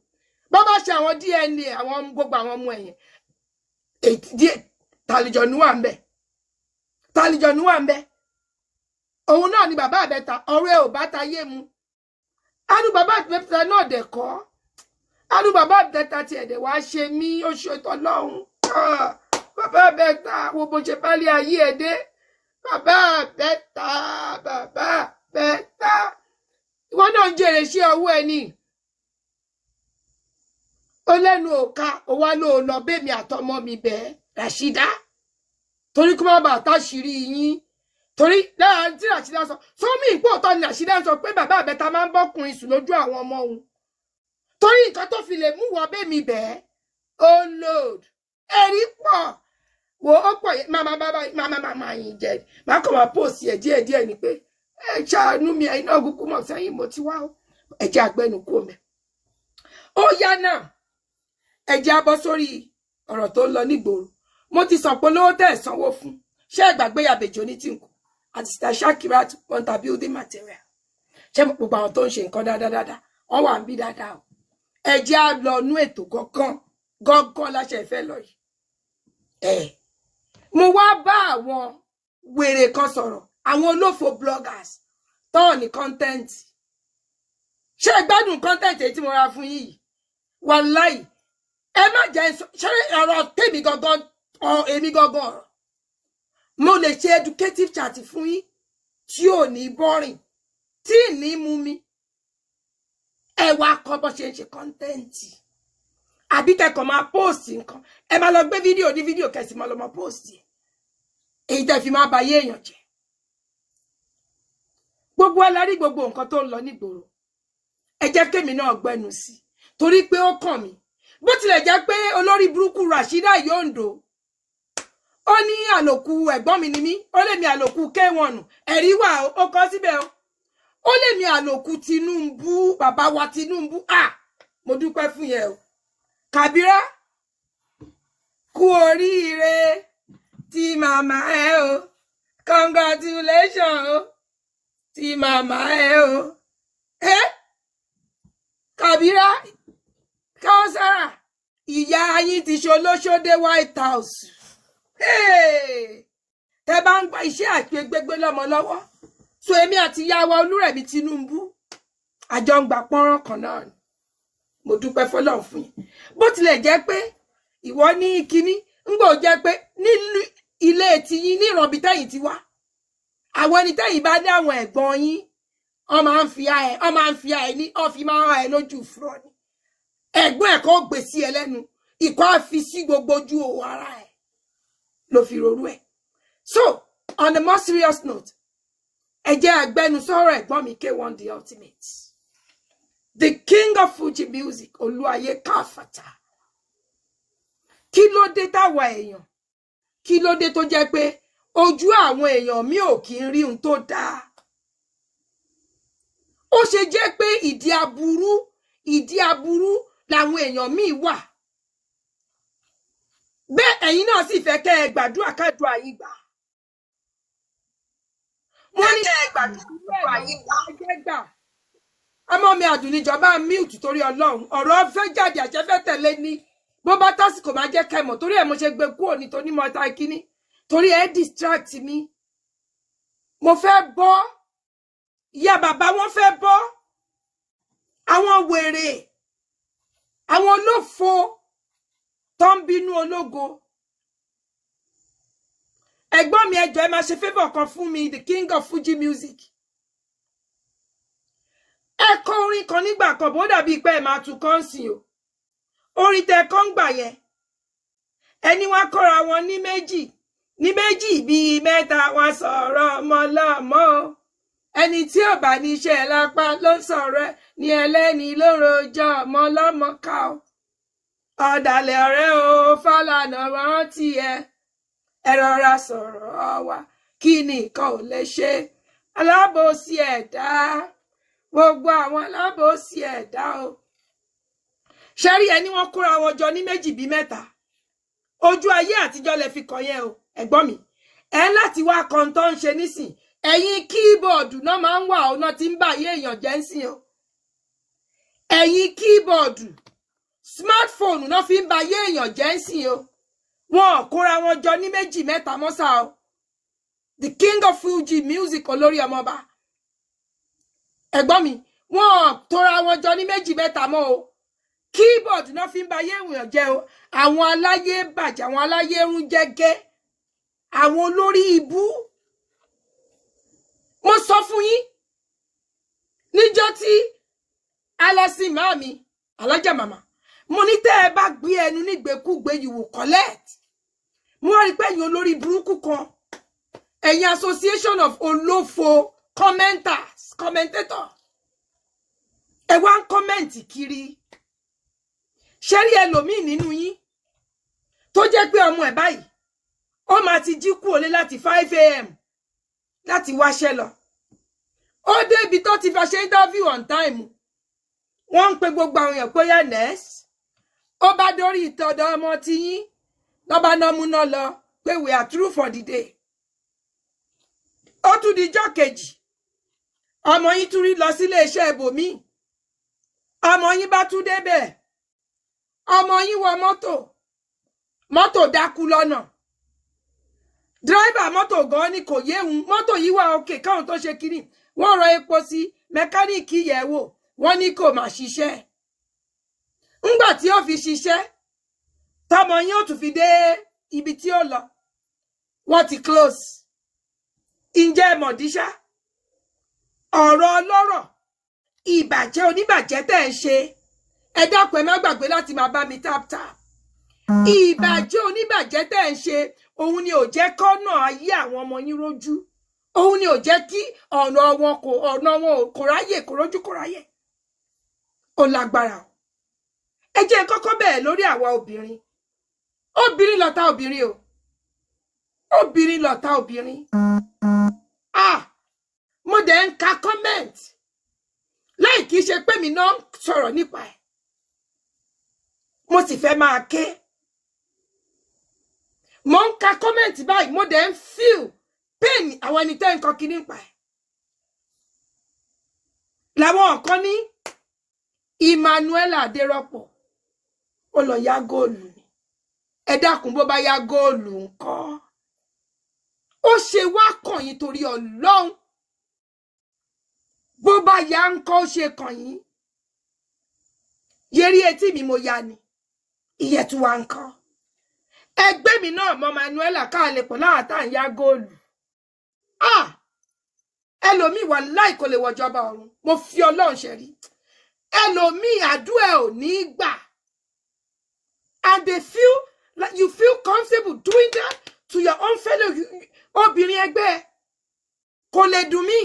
bá bá ṣe àwọn DNA àwọn gbogbo àwọn ọmọ ẹ̀yẹn tàlìjọ̀nù wà ń bẹ tàlìjọ̀nù wà ń bẹ òun náà ni bàbá àbẹ́ta ọ̀rẹ́ ò bá tayé mu anu bàbá àbẹ́ta náà dẹ̀ kọ́ anu bàbá àbẹ́ta ti ẹ̀dẹ̀ wá ṣe mí ó ṣe tọ́lọ́hún bàbá àbẹ́ta wo bó ṣe bá lé ayé ẹ̀ dé bàbá àbẹ́ta ìwọ náà ń jèrè sí ọwọ́ ẹ ní ó lẹ́nu òka ó wá ló lọ bẹ́mi àtọmọ mi bẹ́ẹ̀ Rashida torí kó má bàa táṣìírí yín torí lára tí Rashida sọ sómi ìpòótọ́ ni Rashida sọ pé bàbá àbẹ́ta máa ń bọ́kùnrin sùn lójú àwọn ọmọ òun torí nǹkan tó fi lè mú wọ bẹ́mi bẹ́ẹ̀ ó lòd ẹ̀rí pọ̀ wo ó pọ̀ máa yìn jẹ máa kọ́ máa pòsì ẹ̀ díẹ̀díẹ̀ ni pé ẹ ṣàánú mi ẹ̀yin náà kúkú mọ̀ sẹ́yìn mo ti wá ó ẹ̀jẹ̀ àgbẹ̀nù kú mẹ́ ó yá náà ẹ̀jẹ̀ abọ́ sórí ọ̀rọ̀ tó ń lọ nígboro mo ti sọ pé lówó tẹ̀ sanwó fún ṣé ìgbàgbé Àbèjì Onítìǹkù àti Sister Shakirat Ponta building material ṣé gbogbo àwọn tó ń ṣe nǹkan dáadáa wọ́n wà ń bí dáadáa o ẹ̀jẹ̀ á lọ nú ètò gángan láṣẹ ìfẹ́ lọ yìí mo wá bá àwọn wèrè kan sọ̀rọ̀ àwọn olófò bloggers tó ní content ṣé gbádùn content tí mo ra fún yìí wàláì ẹ má jẹ́ ṣé ọ̀rọ̀ tèmi gangan èmi gangan ọ̀rọ̀ mo lè ṣe educative chat fún yín tí ò ní boring tí ní mú mi ẹ wá kọ́ bó ṣe ń ṣe content àbí kẹ́kọ̀ọ́ máa post nǹkan ẹ máa lọ gbé fídíò ní fídíò kẹ́sì máa lọ máa post èyí tẹ́ fi máa ba yé èèyàn jẹ́ gbogbo alárí gbogbo nǹkan tó ń lọ nígboro ẹ jẹ́ kémi náà gbẹnu sí torí pé ó kàn mí bó tilẹ̀ jẹ́ pé olórí burúkú Rashida Yondo ó ní àlòkù ẹ̀gbọ́n mi ni mí ó lè mi àlòkù K1 ẹ̀rí wà ó kọ síbẹ̀ ó lè mi àlòkù Tinubu bàbá wa Tinubu mo dúpẹ́ fún yẹn o Kabira kú oríire tí màmá ẹ o congratulations o tí màmá ẹ o Kabira Kausara ìyá yín ti ṣolóṣódé White House tẹ́ bá ń gba iṣẹ́ àgbégbégbé lọ́mọ lọ́wọ́ so èmi àti ìyá wa Olúrẹ̀mí Tinubu àjọ ń gbà pọ́nrán kan náà ni mo dúpẹ́ fọ́lọ́run fún yín bó tilẹ̀ jẹ́ pé ìwọ ní kíní ńgbò jẹ́ pé ní ilé tiyín ní ìrọ̀bí tẹ́yìn ti wá àwọn ẹni tẹ́yìn bá ní àwọn ẹ̀gbọ́n yín wọ́n máa ń fi ẹ ní ọ̀fi máa ń hàn ẹ lójú fúrọ́ ni ẹ̀gbọ́n ẹ̀ kọ́ gbé sí ẹ lẹ́nu ìkọ́ àfi sí gbogbo ojú òwò ara ẹ̀ ló fi rorú ẹ̀ so on a more serious note ẹ jẹ́ agbẹnusọ̀rọ̀ ẹ̀gbọ́n mi K1 the ultimate the king of Fuji music Olúayé Káfàtà kí ló dé táwa èèyàn kí ló dé tó jẹ́ pé ojú àwọn èèyàn mi ò kí ń rí ohun tó dáa ó ṣe jẹ́ pé ìdí aburú làwọn èèyàn mi wà bẹ́ẹ̀ ẹ̀yin náà sì fẹ́ kẹ́ ẹ gbàdúrà kádùá yín gbà wọ́n ní kẹ́ ẹ gbàdúrà yín gbà ọmọ mi àdùnníjọba mute torí Ọlọ́run ọ̀rọ̀ fẹ́ jáde àṣẹfẹ́ tẹ̀lé ní bó bá tásìkò máa jẹ́ kẹ́mọ̀ torí ẹ̀ mo ṣe gbé kúrò nítorí mọ́ta kíní torí ẹ̀ distract mi mo fẹ́ bọ́ ìyá bàbá wọn fẹ́ bọ́ àwọn wèrè àwọn olófo tó ń bínú ológo ẹ̀gbọ́n mi ẹjọ́ ẹ máa ṣe favor kan fún mi the king of Fuji music ẹ kọ orin kan nígbà kan bó dàbí pé ẹ máa tún kàn sí o orin tẹ kàn gbà yẹn ẹni wá kọ́ra wọn ní méjì bíi mẹ́ta wá sọ̀rọ̀ ọmọ lọ́mọ ẹni tí ò bá níṣẹ́ lápá ló ń sọ̀rọ̀ ní ẹlẹ́ni ló rojọ́ ọmọ lọ́mọ ká o ọ̀dàlẹ̀ ọ̀rẹ́ o Fálànà rántí ẹ rọra sọ̀rọ̀ wa kí nìkan ò lè ṣe alábòsí ẹ̀dá gbogbo àwọn alábòsí ẹ̀dá o ṣẹ́rí ẹni wọ́n kóra wọn jọ ní méjì bíi mẹ́ta ojú ayé àtijọ́ lẹ fi kọ yẹn o ẹ̀gbọ́n mi ẹ láti wá kan tó ń ṣe nísìn ẹ̀yin kíbọ̀ọ̀dù náà máa ń wà ọ̀nà tí ń bá ayé èèyàn jẹ́ ń sìn o ẹ̀yin kíbọ̀ọ̀dù smartphone náà fi ń bá ayé èèyàn jẹ́ ń sìn o wọn ò kóra wọn jọ ní méjì mẹ́ta mọ́sà o the king of Fuji music olórí ọmọba ẹ̀gbọ́n mi wọn ò tóra wọn jọ ní méjì mẹ́ta mọ́ o keyboard náà fi ń ba ayé èèyàn jẹ́ o àwọn aláyé bàjẹ́ àwọn aláyé rún jẹ́gẹ́ àwọn olórí ibú mo sọ fún yín níjọ́ tí alọ́sìn màmí alájà màmá mo ní tẹ́ ẹ bá gbé ẹnu nígbèkúgbé you will collect mo rí pé ẹ̀yin olórí burúkú kan ẹ̀yin association of olófo commentator ẹ wá ń kọ́mẹ́ǹtì kiri ṣé rí ẹlòmíì nínú yín tó jẹ́ pé ọmọ ẹ̀ báyìí ó máa ti jí kú òlé láti 5 AM láti wáṣẹ́ lọ ó dé ibi tó ti fa ṣe interview on time wọ́n ń pe gbogbo àwọn èèyàn pé yá nurse ó bá dórí ìtọ́dọ̀ ọmọ ti yín lọ́ba náà múná lọ pé we are through for the day ó tún dijọ́ kejì ọmọ yín tún rí lọ sílé iṣẹ́ ibòmíì ọmọ yín bá tún débẹ̀ ọmọ yín wọ mọ́tò dákú lọ́nà dírẹ́bà mọ́tò gan ni kò yéhun mọ́tò yìí wà òkè káwọn tó ṣe kiri wọ́n rọ epo sí mẹkáníìkì yẹ̀ wò wọ́n ní kò má ṣiṣẹ́ ńgbà tí ó fi ṣiṣẹ́ tọmọ yín ó tún fi dé ibi tí ó lọ wọ́n ti close ǹjẹ́ mọ̀díṣá ọ̀rọ̀ ọlọ́rọ̀ ìbàjẹ́ oníbàjẹ́ tẹ́ ń ṣe ẹ dákun ẹ má gbàgbé láti máa bá mi tap ìbàjẹ́ oníbàjẹ́ tẹ́ ń ṣe òun ni ò jẹ́ kọ́nà ayé àwọn ọmọ yín rójú òun ni ò jẹ́ kí ọ̀nà wọn kò ráyè kò rójú kò ráyè ó lágbára o ẹ jẹ́ kọ́kọ́ bẹ̀rẹ̀ lórí àwa obìnrin lọ̀tá obìnrin o obìnrin lọ̀tá obìnrin mo dẹ̀ ń ka comment láì kìí ṣe pé mi náà sọ̀rọ̀ nípa ẹ̀ mo sì fẹ́ máa ké mo ń ka comment báyìí mo dẹ̀ ń feel pain àwọn ẹni tẹ́ ń kọ́ kíní pa ẹ̀ làwọn kan ní Emmanuela Adérọ́pọ̀ ó lọ yá góòlù ni ẹ dákun bó bá yá góòlù ńkọ́ ó ṣe wá kàn yín torí Ọlọ́run bó bá yá ńkọ́ ó ṣe kàn yín yẹrí etí mi mo yá ni ìyẹ̀tù wa ńkọ́ ẹgbẹ́ mi náà mọ Manuela káàlẹ̀ pọ̀ láàtà ń yá góòlù ẹlòmíì wà láì kò lè wọjọba ọ̀run mo fi Ọlọ́run ṣẹ̀rí ẹlòmíì àdúrà ò ní gbà and they feel like you feel comfortable doing that to your own fellow obìnrin ẹgbẹ́ kò lè dùn mí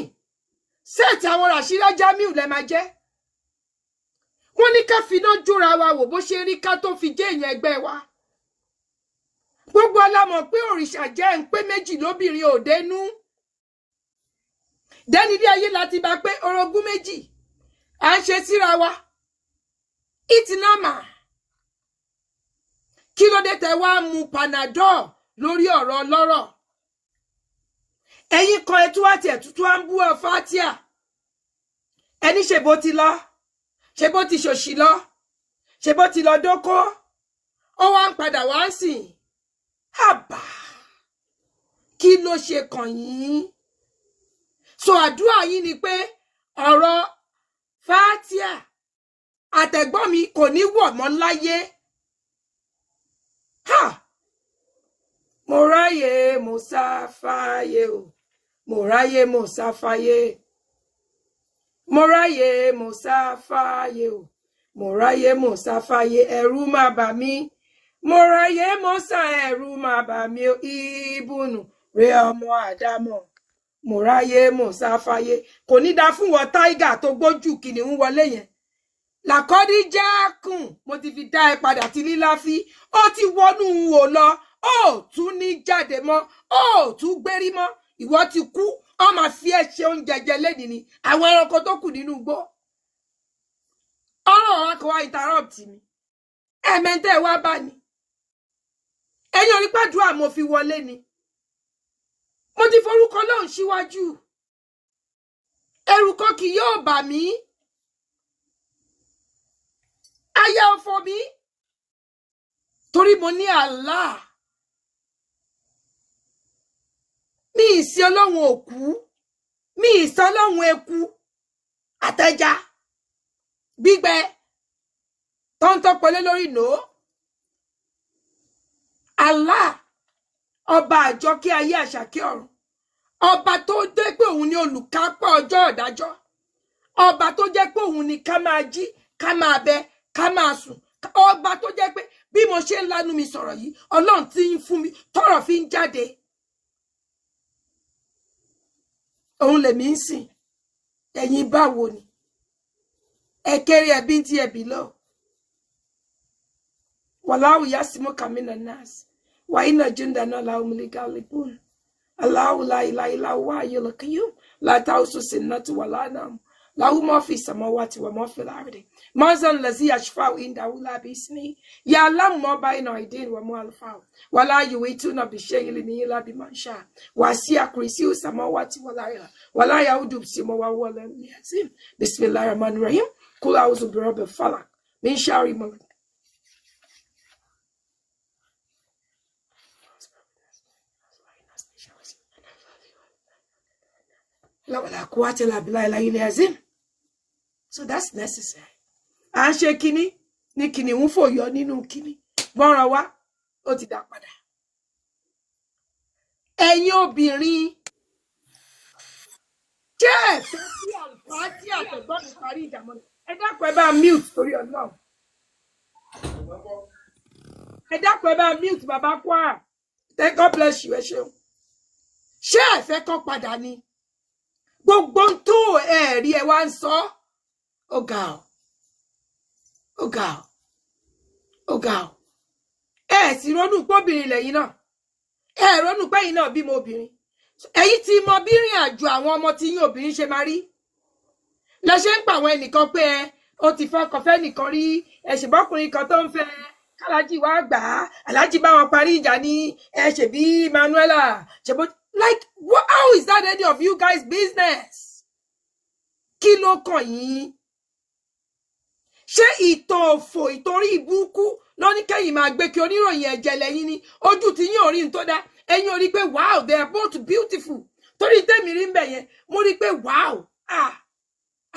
sẹ́ẹ̀tì àwọn Rashida Jamiu lẹ́ máa jẹ́ wọ́n ní ká finá jóra wa wò bó ṣe rí ká tó fi jẹ́ èèyàn ẹgbẹ́ wa gbogbo alámọ̀ pé òrìṣà jẹ́ ń pé méjì lóbìnrin ò dénú dẹ́ni bí ayé láti bá pé orogún méjì à ń ṣe síra wa ìtìnámà kí ló dé tẹ́ wá mu Panadol lórí ọ̀rọ̀ ọlọ́rọ̀ ẹ̀yin kan ẹtú àti ẹ̀tútù à ń bú ọ Fatia ẹni ṣe bó ti lọ ṣe bó ti ṣòṣì lọ ṣe bó ti lọ dóko ó wá ń padà wá ń sìn àbá kí ló ṣe kàn yín so àdúrà yín ni pé ọ̀rọ̀ Fatia àtẹ̀gbọ́n mi kò ní wọ̀ mọ́ láyé mo ráyè mo sáfáyé o mo ráyè mo sáfáyé mo ráyè mo sáfáyé o mo ráyè mo sáfáyé ẹ̀rù má bà mí mo ráyè mo sá ẹ̀rù má bà mí o ìbùnú rẹ ọmọ àdámọ̀ mo ráyè mo sáfáyé kò ní dá fún wọn tiger tó gbójú kìnìún wọlé yẹn làkọ́dí jákùn mo ti fi dá ẹ padà tí líláfí ó ti wọnú wò lọ ó tún ní jáde mọ́ ó tún gbérí mọ́ ìwọ ti kú ó máa fi ẹ ṣe oúnjẹ jẹ lẹ́nìí ni àwọn ẹranko tó kù nínú igbó ọ̀rọ̀ wa kò wá interrupt mi ẹ̀mẹ́ntẹ́ wá bá ní ẹ̀yin orí pàdúrà mo fi wọlé ni mo ti forúkọ lóhùn síwájú ẹ̀rù kan kì yóò bà mí àyà ò fò mí torí mo ní Allah mi ìsí ọlọ́run òkú mi ìsí ọlọ́run eku àtẹja gbígbẹ tó ń tọpọlé lórí nò Allah ọba àjọkẹ́ ayé àṣàkẹ́ ọ̀run ọba tó jẹ́ pé òun ni olùkápá ọjọ́ ìdájọ́ ọba tó jẹ́ pé òun ni ká máa jí ká máa bẹ ká máa sùn ọba tó jẹ́ pé bí mo ṣe ń lanu mi sọ̀rọ̀ yìí ọlọ́run tí ń fún mi tọ́rọ̀ fi ń jáde òun lèmi ń sìn ẹ̀yin báwo ni ẹ kéré ẹbí tí ẹbí lọ wàláwù yasimuka minan nas wa inna jundana lahumul ghalibun Allahu la ilaha illa huwa hayyul qayyum la ta'usuhu sinatun wa la nawm له ما في السماوات وما في الأرض ما ذا الذي يشفع عنده إلا بإذنه يعلم ما بين أيديهم وما خلفهم ولا يحيطون بشيء إلا بما شاء وسع كرسيه السماوات والأرض ولا يؤوده حفظهما وهو العلي العظيم بسم الله الرحمن الرحيم قل أعوذ برب الفلق من شر ما So that's necessary. À ń ṣe kíní ní kíní ń fòyọ nínú kíní gbọ́nràn wá ó ti dá padà. Ẹ̀yin obìnrin jẹ́ ẹ̀fẹ́ sí àlùfáà tí àtẹ̀gbọ́n mi parí ìjàmọ́ ni. Ẹ dákun ẹ bá mute torí Ọlọ́run. Ẹ dákun ẹ bá mute bàbá Kwara. Thank God bless you ẹ ṣeun. Ṣé ẹ̀fẹ́ kan padà ni? Gbogbo tó ẹ̀rí ẹ wá ń sọ ó ga ọ́ ó ga ọ́ ó ga ọ́ ẹ sì ronú pọ́bìnrin lẹ́yìn náà ẹ ronú pẹ́yìn náà bímọ obìnrin ẹ̀yin tí mọ bí rìn àjò àwọn ọmọ tí yín obìnrin ṣe máa rí lọ ṣe ń pa àwọn ẹnìkan pé ẹ ó ti fọkàn fẹ́ nìkan rí ẹ ṣèbọ́kùnrin kan tó ń fẹ́ kálájì wá gbà á alájì bá wọn parí ìjà ní ẹ ṣèbí Manuela ṣèbó. Like, how is that any of you guys' business? Kí ló kàn yín? Ṣé ìtàn òfò ìtorí ìbúkú ló ní kẹ́yìn máa gbé kí oníròyìn ẹ̀jẹ̀ lẹ́yìn ní ojú tí yín ò rí tó dá ẹ̀yin ò rí pé wow they are both beautiful torí tèmi rí ń bẹ̀ yẹn mo rí pé wow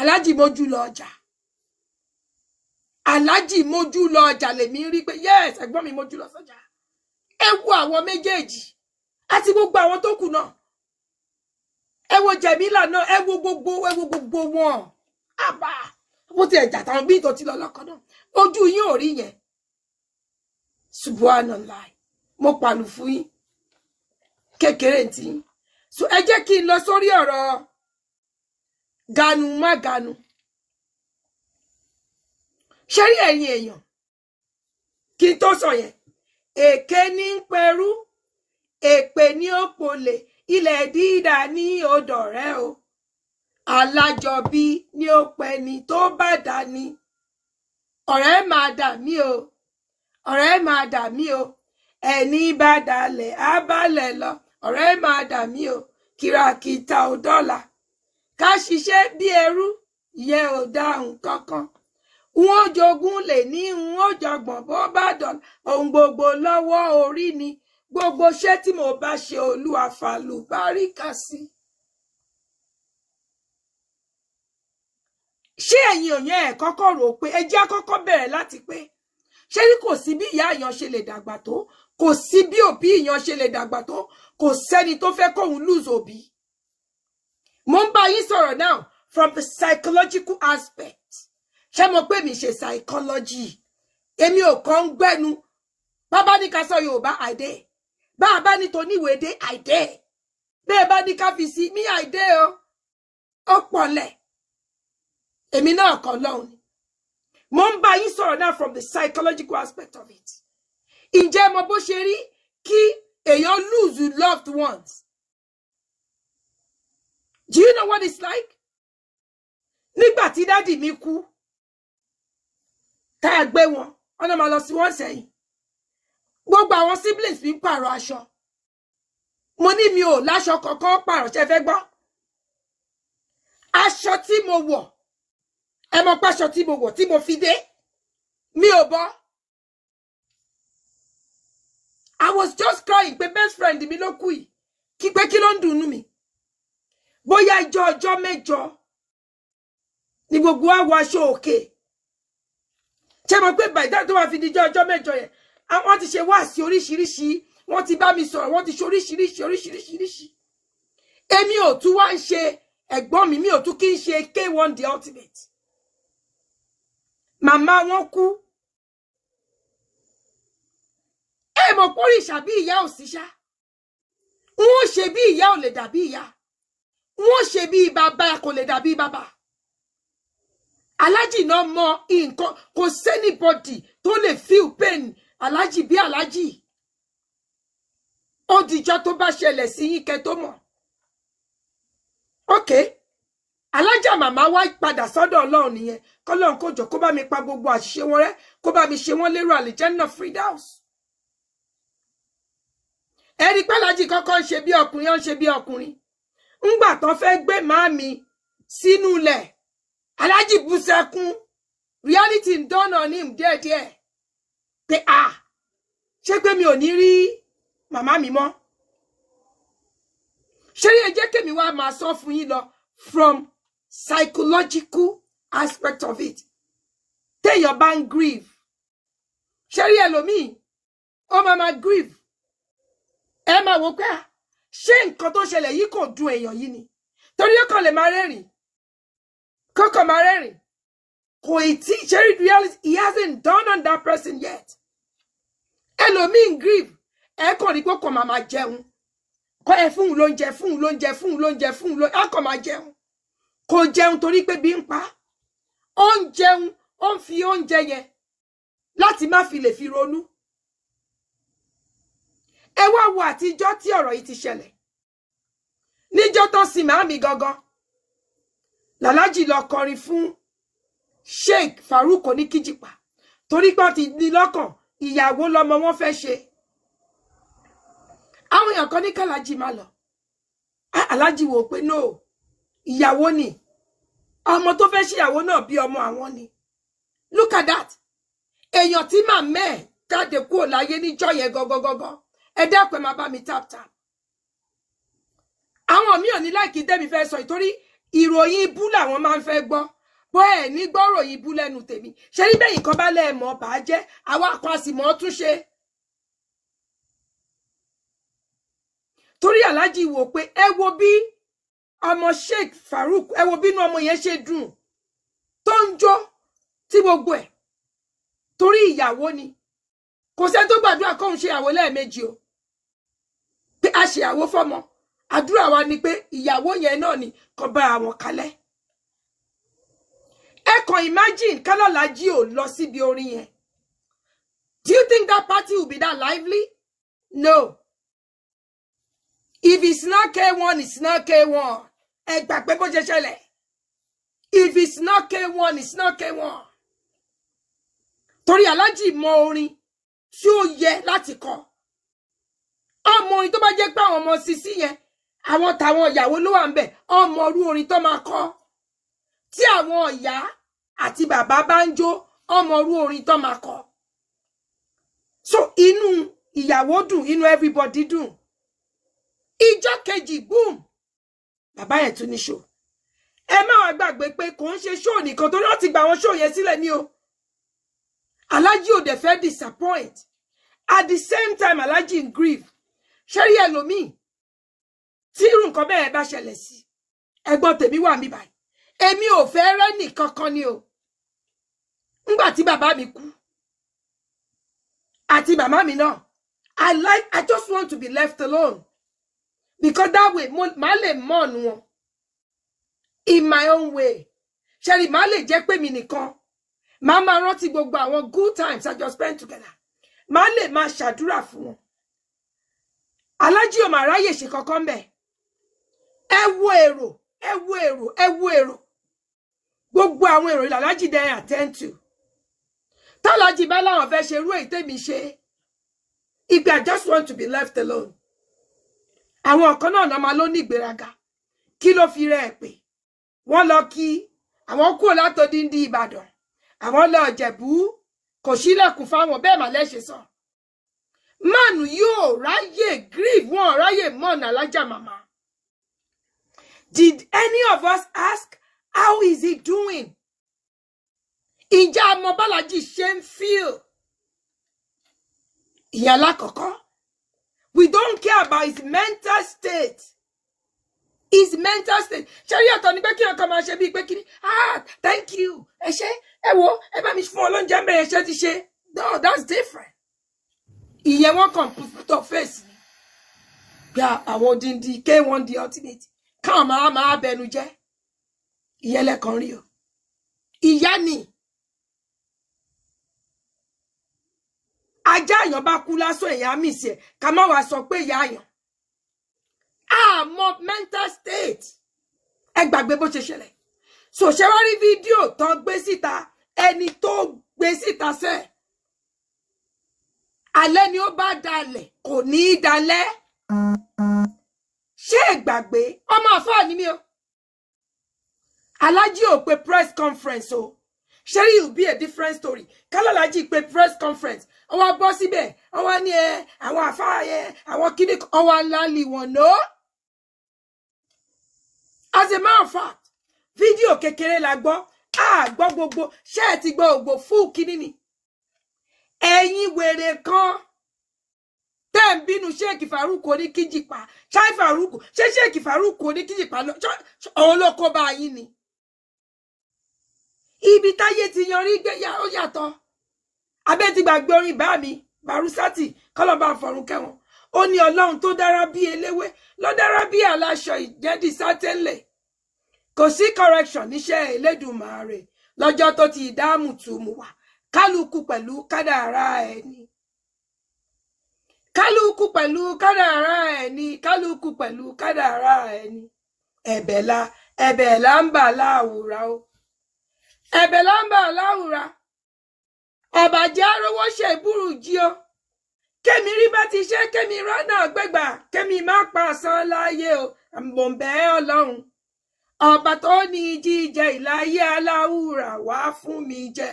alájì mójú lọ ọjà alájì mójú lọ ọjà lèmi rí pé yes ẹ̀gbọ́n mi mójú lọ sọ́jà ẹ wo àwọn méjèèjì àti gbogbo àwọn tó kù náà ẹ wo Jẹ̀mílà náà ẹ wo gbogbo wọn àbá bó ti ẹjà táwọn bí tó ti lọ lọkọ náà ojú yín ò rí yẹn subhanallah mo pàlù fún yín kékeré tí so ẹ jẹ́ kí n lọ sórí ọ̀rọ̀ Ganu má Ganu ṣé rí ẹ̀yin èèyàn kí n tó sọ yẹn èké ní ń pẹrú èpè ní òpòlè ilẹ̀ dídà ní odò rẹ o alájọbí ní ó pẹ́ ni tó bá dá ní ọ̀rẹ́ máa dà mí o ọ̀rẹ́ máa dà mí o ẹni bá dalẹ̀ á balẹ̀ lọ ọ̀rẹ́ máa dà mí o kìràkìtà ò dọ́là ká ṣiṣẹ́ bí ẹrú ìyẹn ò dá nǹkan kan wọn jogún lè ní wọn jọgbọ̀n bó bá dọ̀là ohun gbogbo lọ́wọ́ orí ni gbogbo iṣẹ́ tí mo bá ṣe Olúwa fàlùbáríkà sí. Ṣé ẹ̀yin òyìn ẹ̀ kọ́kọ́ rò pé ẹ jẹ́ kọ́kọ́ bẹ̀rẹ̀ láti pé ṣé ní kò sí bí ìyá èèyàn ṣe lè dàgbà tó kò sí bí òbí èèyàn ṣe lè dàgbà tó kò sẹ́ni tó fẹ́ kóhun lose òbí. Mo ń bá yín sọ̀rọ̀ now from the psychological aspect. Ṣé mo pé mi ṣe psychology. Èmi ò kàn gbẹ́nu. Bàbá ní ká sọ Yorùbá àìdé. Bàbá ní tó níwèé dé àìdé. Bẹ́ẹ̀ bá ní ká fi sí mi àìdé o. Ó pọ̀lẹ̀. Èmi náà kọ́ lọ́hùn ni. Mo ń bá yín sọ̀rọ̀ now from the psychological aspect of it. Ǹjẹ́ mo bó ṣe rí kí èèyàn lose loved ones? Do you know what it's like? Nígbà tí dádì mi kú, tá a gbé wọn, ọ̀nà máa lọ sí wọn sẹ́yìn. Gbogbo àwọn siblings mi pààrọ̀ aṣọ. Mo ní mi ò láṣọ kankan pààrọ̀, ṣé fẹ́ gbọ́? Aṣọ tí mo wọ̀, ẹ mọ̀ pé aṣọ tí mo wọ̀ tí mo fi dé, mi ò bọ́. I was just crying pé best friend mi ló kú yìí. Kí pé kí ló ń dùnnú mi? Bóyá ọjọ́ mẹ́jọ ni gbogbo wa wọ aṣọ òkè. Ṣé mọ̀ pé by that tó wá fi di ọjọ́ mẹ́jọ yẹn, àwọn ti ṣe wá sí oríṣiríṣi, wọ́n ti bá mi sọ̀rọ̀, wọ́n ti ṣe oríṣiríṣi. Èmi ò tún wá ń ṣe ẹ̀gbọ́n mi ò tún kí ń ṣe K1 the ultimate. Màmá wọn kú. Ẹ mọ̀ pé òrìṣà bí ìyá ò sí ṣá. Wọ́n ṣe bí ìyá ò lè dàbí ìyá. Wọ́n ṣe bí bàbá kò lè dàbí bàbá. Alájì náà mọ nǹkan, kò sẹ́nibọ́dì tó lè feel pain alájì bí alájì. Ó dìjọ́ tó bá ṣẹlẹ̀ sí yín kẹ́ tó mọ̀. Okay. Alájà màmá wá padà sọ́dọ̀ Ọlọ́run nìyẹn. Kọ́lọ́run kó jọ kó bá mi pa gbogbo àṣìṣe wọn rẹ́, kó bá mi ṣe wọ́n lérò àlìjẹ́nnà Firdaus. Ẹ̀rí pé alájì kọ́kọ́ ń ṣe bí ọkùnrin, ó ń ṣe bí ọkùnrin. Ńgbà tán fẹ́ gbé màmí sínú ilẹ̀. Alájì bú sẹ́kún. Reality ń dawn on him díẹ̀díẹ̀. Pé ṣé pé mi ò ní rí màmá mi mọ́? Ṣé ẹ jẹ́ kémi wá máa sọ fún yín lọ from psychological aspect of it. Téèyàn bá ń grieve. Ṣé rí ẹlòmíì, ó máa grieve. Ẹ máa wò pé ṣé nǹkan tó ṣẹlẹ̀ yìí kò dùn èèyàn yìí ni? Torí ó kàn lè máa rẹ́rìn. Kọ́kọ́ máa rẹ́rìn. Kò tí ṣe rí reality, he hasn't done on that person yet. Ẹlòmíì ń grieve. Ẹ kàn rí pé kò máa jẹun. Kọ́ ẹ fún un lóúnjẹ, fún un lóúnjẹ, fún un lóúnjẹ, fún un lóúnjẹ. Á kàn máa jẹun. Kò jẹun torí pé bí ń pa. Ó ń jẹun, ó ń fi oúnjẹ yẹn láti má fi lè fi ronú. Ẹ wá wo àtijọ́ tí ọ̀rọ̀ yìí ti ṣẹlẹ̀. Níjọ́ tó sin màámi gangan. Làlájì lọ kọrin fún Sheikh Farouk Oníkíjìpá. Torí pé ó ti ní lọ́kàn ìyàwó lọmọ wọn fẹ́ ṣe. Àwọn èèyàn kan ní kàlájì máa lọ. Alájì wò pé no, ìyàwó ni. Ọmọ tó fẹ́ ṣe ìyàwó náà bí ọmọ àwọn ni. Look at that. Èèyàn tí màmá ẹ̀ jáde kúrò láyé níjọ́ yẹn gangan. Ẹ dákun máa bá mi tap. Àwọn mi ò ní láìkí tẹ́mi fẹ́ sọ ìtorí ìròyìn ibú làwọn máa ń fẹ́ gbọ́. Bó ẹ̀ ní gbọ́ ròyìn ibú lẹ́nu tèmi. Ṣé rí bẹ́yìn kan bá lẹ́ẹ̀mọ́ bàá jẹ́, àwa kan sì mọ́ tún ṣe. Torí Alájì wò pé ẹ wo bí ọmọ Sheikh Farouk, ẹ wo bínú ọmọ yẹn ṣe dùn. Tó ń jó tí gbogbo ẹ̀. Torí ìyàwó ni. Kò sẹ́ni tó gbàdúrà kóhun ṣe ìyàwó lẹ́ẹ̀mejì o. Pé a ṣe ìyàwó fọ́mọ. Àdúrà wa ni pé ìyàwó yẹn náà ni kó bá àwọn kalẹ̀. Ẹ kàn imagine kálàlájì ò lọ síbi orin yẹn. Do you think that party will be that lively? No. If it's not K1, it's not K1. Ẹ gbà pé bó ṣe ṣẹlẹ̀. If it's not K1, it's not K1. Torí Alájì mọ orin tí ó yẹ láti kọ. Ọmọ orin tó bá jẹ́ pé àwọn ọmọ sisi yẹn, àwọn tàwọn ìyàwó ló wà ńbẹ̀, ọmọ orú orin tó máa kọ. Tí àwọn ìyá àti bàbá bá ń jó, ọmọ orú orin tó máa kọ. So inú ìyàwó dùn, inú everybody dùn. Ìjọ́ kejì boom. Bàbá yẹn tún ní show. Ẹ má wá gbàgbé pé kò ń ṣe show nìkan torí wọ́n ti gba àwọn show yẹn sílẹ̀ ní o. Alájì ò dẹ̀ fẹ́ disappoint. At the same time, Alájì ń grieve. Ṣẹ́rí ẹlòmíì tí irú nǹkan bẹ́ẹ̀ bá ṣẹlẹ̀ sí. Ẹ̀gbọ́n tèmi wà mí báyìí. èmi ò fẹ́ rẹ́nì kankan ni o ńgbà tí bàbá mi kú àti màmá mi náà I just want to be left alone because that way má lè mọ̀nù wọn in my own way ṣẹ́rí má lè jẹ́ pé mi nìkan má máa rántí gbogbo àwọn good times I just spent together má lè máa ṣàdúrà fún wọn Aláàjì ò máa ráyè ṣe kankan mbẹ̀ ẹ wo èrò gbogbo àwọn èrò ìlà Aláàjì dẹ́ attend to tálájì bá láwọn fẹ́ ṣe irú èyí tèmi ṣe ìgbà I just want to be left alone àwọn kan náà máa ló ní ìgbéraga kí ló fi rẹ̀ pé wọ́n lọ kí àwọn kúrò látòdìndí Ìbàdàn àwọn lọ Jẹ̀bú kò sílẹ̀kùn fáwọn bẹ́ẹ̀ mà lẹ́ṣẹ̀ sọ mánu yóò ráyè grieve wọn ráyè mọ́nà Alájà màmá. Did any of us ask how is he doing? Ìjà àmọ́ Bálájì ṣe ń feel. Ìyẹn lákọ̀ọ́kọ́. We don't care about his mental state. His mental state. Ṣé rí ọ̀tọ̀ ni pé kí ọkọ máa ṣe bíi pé kí ni? Thank you. Ẹ ṣé, ẹ wo, ẹ bá mi fún olóúnjẹ ń bẹ̀rẹ̀ ṣe ti ṣe. No, that's different. Ìyẹn wọn kàn put of face. Gba àwọn odindi K1 the ultimate. Káwọn máa bẹnu jẹ́. Ìyẹn lẹ́kan rí o. Ìyá ni. Ajá èèyàn bá kú lásán èèyàn mí sí ẹ ká má wá sọ pé ìyá èèyàn àmọ́ mental state ẹ gbàgbé bó ṣe ṣẹlẹ̀ so ṣe wá rí fídíò tán gbé síta ẹni tó gbé síta sẹ alẹ́ ni ó bá dalẹ̀ kò ní í dalẹ̀ ṣé ẹ gbàgbé ọmọ àfáà ni mí o Aláàjì ò pé press conference o ṣé rí will be a different story kálálàjì pé press conference ọwọ́ bọ́ síbẹ̀ ọwọ́ ní àwọn àfáà àwọn kíní ọwọ́ ńláńlì wọn no. As a matter of fact fídíò kékeré la gbọ́ gbọ́ gbogbo ṣé ẹ ti gbọ́ ògbò fún kíní ni ẹ̀yin wèrè kan tẹ́ ń bínú Sheikh Farouk Oníkíjìpá ṣáì Farouk ṣé Sheikh Farouk Oníkíjìpá òun ló kó bá yín ni ibi táyé ti yanrí gbé ó yàtọ̀ abẹ́ ti gbàgbé orin bá mi Barusati kọ́lọ́ba fọ̀run kẹ́wọ̀n ó ní Ọlọ́run tó dára bí eléwé ló dára bí aláṣọ ìjẹ́dì sátẹ́lẹ̀ kò sí correction níṣẹ́ Elédùmarè lọ́jọ́ tó ti dáàmú tùmù wá kálukú pẹ̀lú kádàrá ẹni kálukú pẹ̀lú kádàrá ẹni kálukú pẹ̀lú kádàrá ẹni ẹ̀bẹ̀ là ń bà láwùrá o ẹ̀bẹ̀ là ń bà láwùrá ọ̀bàjẹ́ arówó ṣe ìbúrú jí o kémi rí bá ti ṣe kémi rọ́nà gbégbà kémi má pa san láyé o àmọ̀bẹ́ Ọlọ́run ọba tó ní jíjẹ ìláyé aláwùrà wá fún mi jẹ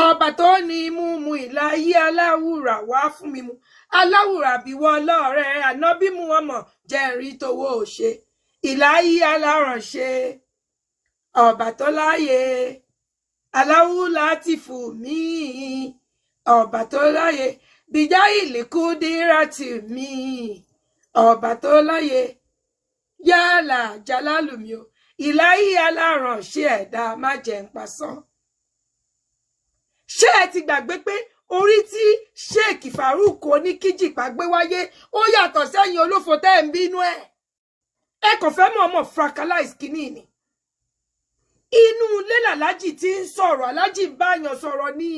ọba tó ní múmu ìláyé aláwùrà wá fún mi mu aláwùrà bíwọ́ lọ́rẹ́ ànábì mú ọmọ jẹ́rìí tówó ṣe ìláyé alárànṣe ọba tó láyé aláwù láti fún mi ọba tó láyé bìjá ìlíkú dírà tì mí ọba tó láyé yálà jálálùmí o ìláyé alárànṣe ẹ̀dá má jẹ́ ń pasán. Ṣé ẹ ti gbàgbé pé orí tí Sheikh Farouk Oníkíjìpá gbé wáyé ó yàtọ̀ sẹ́yìn olófo tẹ́ ń bínú ẹ̀ ẹ kàn fẹ́ mọ̀ fracalize kìíní ni inú ilé làlájì tí ń sọ̀rọ̀ alájì ń báyàn sọ̀rọ̀ ní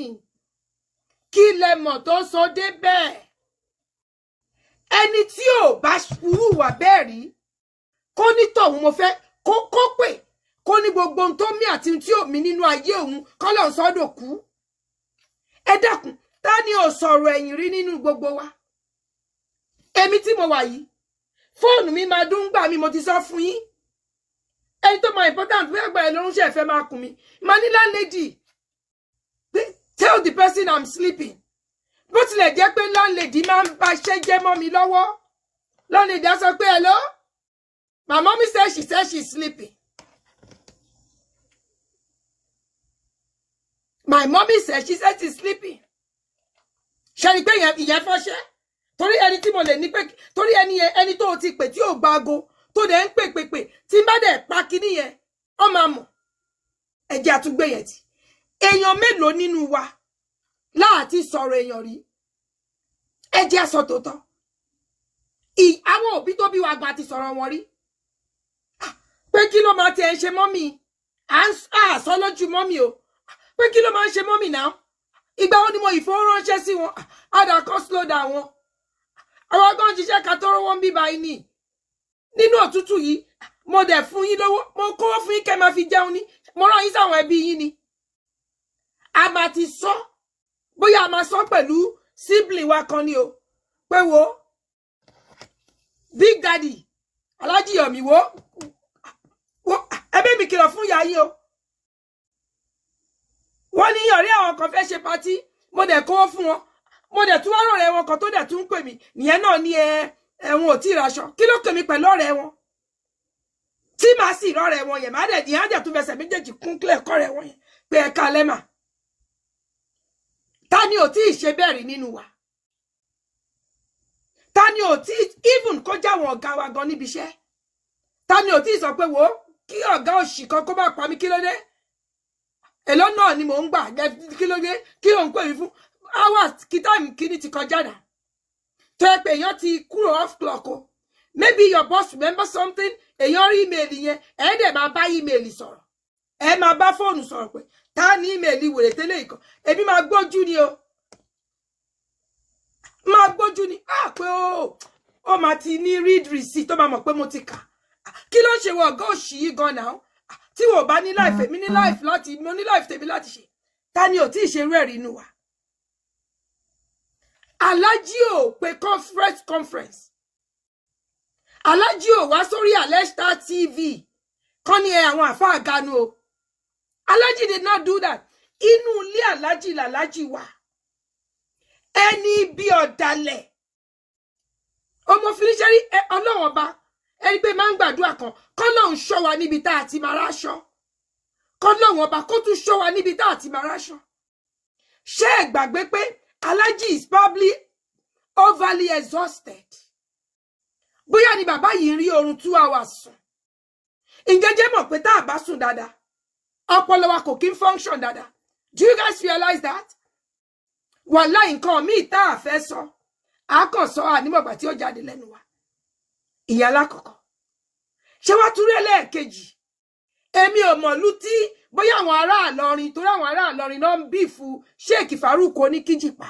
kí lẹ mọ̀ tó sọ débẹ̀ ẹni tí ò bá wúwà bẹ́ẹ̀ rí kó ní tọ̀hún mo fẹ́ kó pè kó ní gbogbo ohun tó mí àti tí ò mí nínú ayé òun kọ́lọ̀ sọ́dọ̀ kú ẹ dákun ta ni ò sọ̀rọ̀ ẹ̀yìn rí nínú gbogbo wa èmi tí mo wà yìí fóònù mi máa dún gbà mí mo ti sọ fún yín ẹni tó máa important fún ẹgbẹ́ ẹ̀ lórúnṣẹ́ ìfẹ́ máa kùn mí máa ní landlady tell the person I'm sleeping bó tilẹ̀ jẹ́ pé landlady máa ń ba iṣẹ́ jẹ́ mọ́ mi lọ́wọ́ landlady á sọ pé hello my mommy said she's sleeping my mommy said she's sleeping ṣe ni pé ìyẹn fọ́ṣẹ́ torí ẹni tí mo lè ní pé torí ẹni tó ti pè tí ò gba ago tó dẹ̀ ń pè tí n bá dẹ̀ pa kíní yẹn ọ máa mọ̀ ẹ jẹ́ àtúgbé yẹn tì èèyàn mélòó nínú wa láti sọ̀rọ̀ èèyàn rí ẹ jẹ́ sọ tòótọ́ àwọn òbí tó bí wa gba ti sọ̀rọ̀ wọn rí pé kí ló máa ti ẹ̀ ṣe mọ́mì sọ lójú mọ́mì o pé kí ló máa ń ṣe mọ́mì náà ìgbà wo ni mo ìfowóránṣẹ́ sí wọn àdàkọ́ slow down wọn àwọn agbọ́n jíṣẹ́ ká tó rówó ń bí báyìí ní nínú òtútù yìí mo dẹ̀ fún yín lówó mo kówó fún yín kẹ́ máa fi jẹun ní mo rán yín sáwọn ẹbí yín ni a máa ti sọ bóyá a máa sọ pẹ̀lú sibling wa kan ni o pé wo Big Daddy Alhaji Yomi wo ẹbí mi kìlọ̀ fún ìyá yín o wọ́n ní ọ̀rẹ́ àwọn kan fẹ́ ṣe patí mo dẹ̀ kówó fún wọn mo dẹ̀ tún wá rọ̀rẹ́ wọn kan tó dẹ̀ tún pè mí nìyẹn náà ní ẹ̀wọ̀n ò tí ì raṣọ kí ló kèmí pẹ̀lú ọ̀rẹ́ wọn tí màá sì rọ̀rẹ́ wọn yẹn má dẹ̀ ìyá dẹ̀ tún fẹsẹ̀ méjèèjì kún kílẹ̀ kọ́rẹ́ wọn yẹn pé ẹ̀ka lẹ́mà ta ni ò tí ì ṣe bẹ́ẹ̀ rí nínú wa ta ni ò tí even kó jáwọn ọ̀gá wa gan níbi iṣẹ́ ta ni ò tí ì sọ pé wo kí ọ̀gá òṣì kan kó má pa mí kí ló dé èló náà ni mò ń gbà kí ló dé kí ló ń pè mí fún hours kí táìmù kíní ti kọjá dà tó yẹ pé èèyàn ti kúrò off clock o maybe your boss remember something èèyàn rí email yẹn ẹ dẹ̀ máa bá email sọ̀rọ̀ ẹ máa bá fóònù sọ̀rọ̀ pé ta ní email wèrè tẹ́lẹ̀ ìkan èmi máa gbójú ni o máa gbójú ni pé ó máa ti ní read receipt tó máa mọ̀ pé mo ti kà kí ló ń ṣe wọ ọ̀gá òṣì yìí gan náà tí wọ́n bá ní life èmi ní life láti mo ní life tèmi láti ṣe ta ni ò tí ì ṣe rú ẹ̀rí inú wa Alhaji ò pé conference Alhaji ò wá sórí Alesta TV kán ní àwọn àfáà ganu o Alhaji did not do that inú ilé Alhaji làlájì wà ẹni bí ọ̀dàlẹ̀ ọmọ fìlíṣẹ́rí ọlọ́wọ́n ọba ẹni pé máa ń gbàdúrà kan kọ́lọ́hún ṣọ́ wa níbi tá a ti máa ráṣọ kọ́lọ́hún ọba kó tún ṣọ́ wa níbi tá a ti máa ráṣọ ṣé ẹ gbàgbé pé Alhaji is probably overly exhausted bóyá ni bàbá yìí ń rí oorun 2 hours sùn ìjẹ́jẹ́ mọ̀ pé tá a bá sùn dáadáa ọpọlọ wa kò kí ń function dáadáa do you guys realize that wàláhì nǹkan míì tá a fẹ́ sọ àákàn sọ ànímọ̀gbà tí ó jáde lẹ́nu wa ìyá alákọ̀ọ́kọ́ ṣé wá túré lẹ́ẹ̀kejì èmi ò mọ̀lú tí bóyá àwọn ará Ìlọrin torí àwọn ará Ìlọrin náà ń bífù Sheikh Farouk oníkíjìpá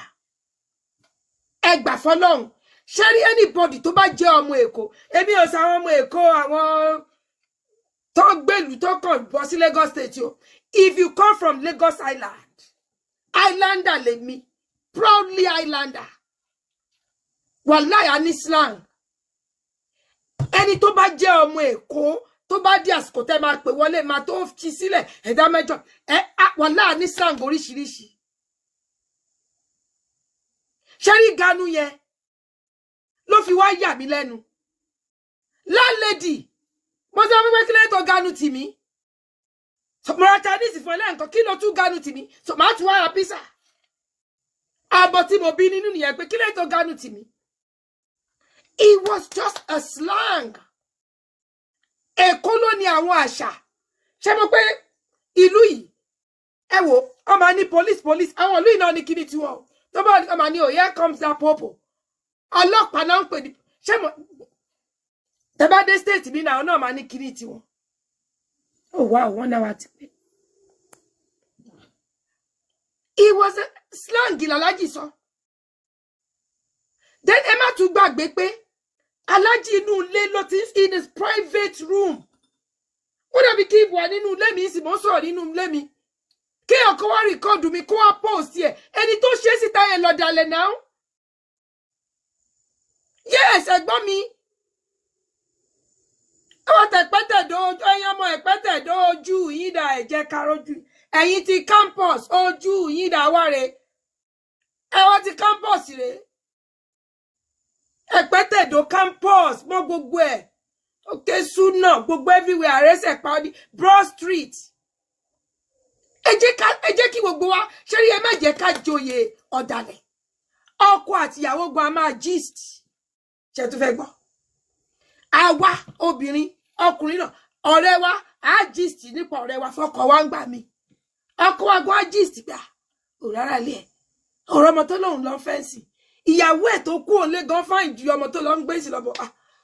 ẹ gbà fọlọ́hún ṣé rí anybody tó bá jẹ́ ọmọ Èkó èmi ò sáwọn ọmọ Èkó àwọn tó gbèlú tó kàn bọ́ sí Lagos State o if you come from Lagos Island Islander lèmi proudly Islander wàláhì a ní slang ẹni tó bá jẹ́ ọmọ Èkó tó bá di àsìkò tẹ́ máa pè wọlé máa tó fi sílẹ̀ ẹ̀dá mẹ́jọ wàláhì a ní slang oríṣiríṣi ṣẹ́rí ganu yẹn ló fi wá yà mí lẹ́nu landlady mo sọ wípé kí lè tó ganu tì mí mo ra Chinese fún ẹlẹ́ǹkan kí ló tún ganu tì mí so máa tún wá ra pizza àbọ̀ tí mo bí nínú nìyẹn pé kí lè tó ganu tì mí. It was just a slang. Èkó ló ní àwọn àṣà. Ṣé mo pé ìlú yìí ẹ wò ó máa ní police àwọn ìlú yìí náà ní kíní tiwọn tó bá máa ní here comes that popo. Ọlọ́pàá náà ń pè ní ṣé mo tẹ́ bá dé state mi náà máa ní kíní tiwọn. Oh wow, 1 hour ti pé. It was a slang Alhaji sọ. Then ẹ má tún gbàgbé pé Alhaji inú ilé ló ti in his private room. Ó dàbí kí ìbò nínú ilé mi sì mọ́ sọ̀rọ̀ nínú ilé mi. Kí ọkọ̀ wá rìkọ́dù mi kó wá post ẹ̀. Ẹni tó ṣe síta yẹn lọ dalẹ̀ náà. Yes, ẹ̀gbọ́n mi. Àwọn tẹ̀pẹ́tẹ̀dọ́ ojú ẹ̀yin ọmọ ẹ̀pẹ́tẹ̀dọ́ ojú yín dà ẹ̀jẹ̀ karojú. Ẹ̀yin ti campus ojú yín dà wáre. Ẹ̀wọ̀n ti campus rèé. Ẹ̀pẹ́tẹ̀dọ̀ campus mọ́ gbogbo ẹ̀ òkè súnà gbogbo everywhere àrẹ́sẹ̀ pa ní Broad Street ẹ jẹ́ kí gbogbo wa ṣe rí ẹ má jẹ́ ká joyè ọ̀dàlẹ̀ ọkọ àti ìyàwó gan a máa gist ṣe tó fẹ́ gbọ́ àwa obìnrin ọkùnrin náà ọ̀rẹ́ wa á gist nípa ọ̀rẹ́ wa fọkọ wa ń gbà mí ọkọ ago agist gbà ò rárá lé ẹ ọ̀rọ̀ ọmọ tó lóun lọ fẹ́ǹsì ìyàwó ẹ̀ tó kú òun lé gan fáìn ju ọmọ tó lọ ń gbé sí lọ́bọ̀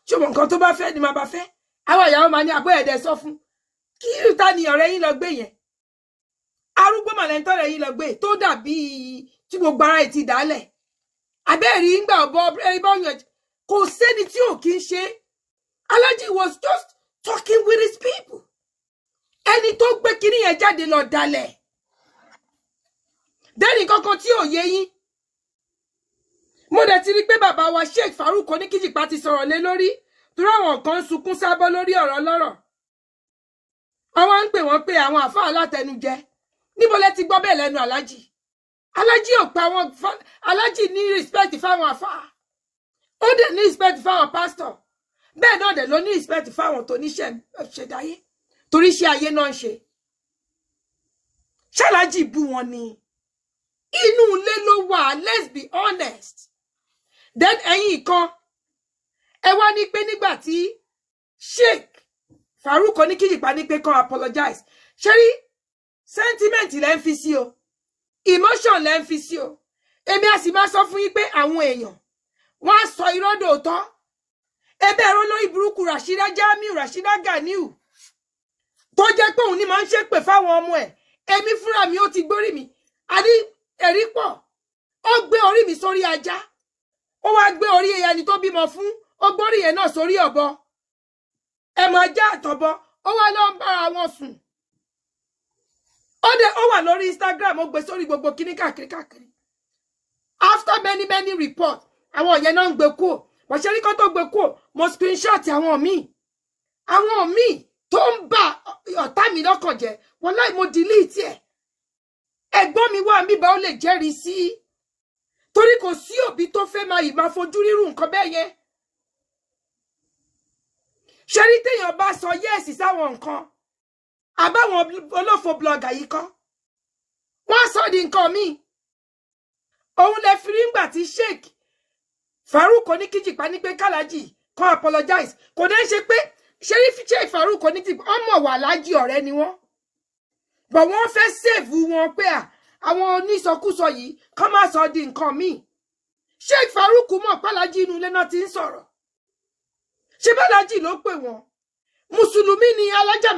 ṣé mo nǹkan tó bá fẹ́ ni máa bá fẹ́ àwọn ìyàwó máa ní àbọ̀ ẹ̀dẹ̀ sọ fún kí ta ni ọ̀rẹ́ yín lọ gbé yẹn arúgbó màlẹ́ńtọ́ rẹ̀ yín lọ gbé tó dàbí tí gbogbo ara ẹ̀ ti dálẹ̀ abẹ́ẹ̀rí ń gbà ọ̀bọ ẹ̀bọ̀yàn kò sẹ́ni tí ò kí ń ṣe Alhaji was just talking with his people ẹni tó gbé kinní yẹn jáde lọ dalẹ̀ dẹ́nì kankan tí ò yé yín mo dẹ̀ ti rí pé bàbá wa Sheikh Farouk Oníkìjìpá ti sọ̀rọ̀ lé lórí torí àwọn kan sunkún sábọ́ lórí ọ̀rọ̀ lọ́rọ̀ àwọn ń pè wọ́n pé àwọn àfáà alátẹnujẹ níbo lẹ ti gbọ́ bẹ́ẹ̀ lẹ́nu Alhaji Alhaji ò pa wọn Alhaji ní respect fáwọn àfáà ó dẹ̀ ní respect fáwọn pastor bẹ́ẹ̀ náà dẹ̀ ló ní respect fáwọn tó níṣẹ́ ṣẹ̀dáyé torí iṣẹ́ ayé náà ń ṣe ṣàlájì bú wọn ni inú ilé ló wà let's be honest then ẹ̀yin kan ẹ wá ní pé nígbà tí Sheikh Farouk Oníkìjìpá ní pé kan apologize ṣé rí sentiment lẹ́ ń fi sí o emotion lẹ́ ń fi sí o èmi á sì máa sọ fún yín pé àwọn èèyàn wọ́n á sọ irọ́ dòótọ́ ebe ẹ̀rọ lórí burúkú Rashida Jamiu Rashida Ganiu tó jẹ́ pé òun ni máa ń ṣépè fáwọn ọmọ ẹ̀ èmi fúnra mi ó ti gbórí mi àní ẹ̀rí pọ̀ ó gbé orí mi sórí ajá ó wá gbé orí ẹni tó bímọ fún ó gbórí yẹn náà sórí ọ̀bọ ẹ máa já àtọ̀bọ ó wá lọ ń bára wọn sùn ó wà lórí Instagram ó gbé sórí gbogbo kíní káàkiri after many report àwọn yẹn náà ń gbé kúò wàṣẹ rí kan tó gbé kúò mo screenshot àwọn míì tó ń bá ọ̀tá mi lọ́kàn jẹ́ wọn láì mo delete ẹ̀ ẹ̀gbọ́n mi wà níbà ó lè jẹ́rìí sí torí kò sí òbí tó fẹ́ máa fojú rírú nǹkan bẹ́ẹ̀ yẹn ṣe rí téèyàn bá sọ yẹ́ẹ̀sì sáwọn nǹkan àbáwọn olófo blogger yìí kan wọ́n sọ di nǹkan míì òun lè fi rí ńgbà tí Sheikh Farouk Oníkìjìpá ní pé kálàjì kan apologize kò dé ṣe pé Sheikh Farouk Oníkìjìpá ọmọ wà lájì ọ̀rẹ́ ni wọ́n bọ̀ wọ́n fẹ́ save wọn pé àwọn onísọkúsọ yìí kàn má sọ di nǹkan míì Sheikh Farouk mọ̀ pálájì inú ilé náà ti ń sọ̀rọ̀ ṣe bálájì ló pè wọ́n mùsùlùmí ni alájà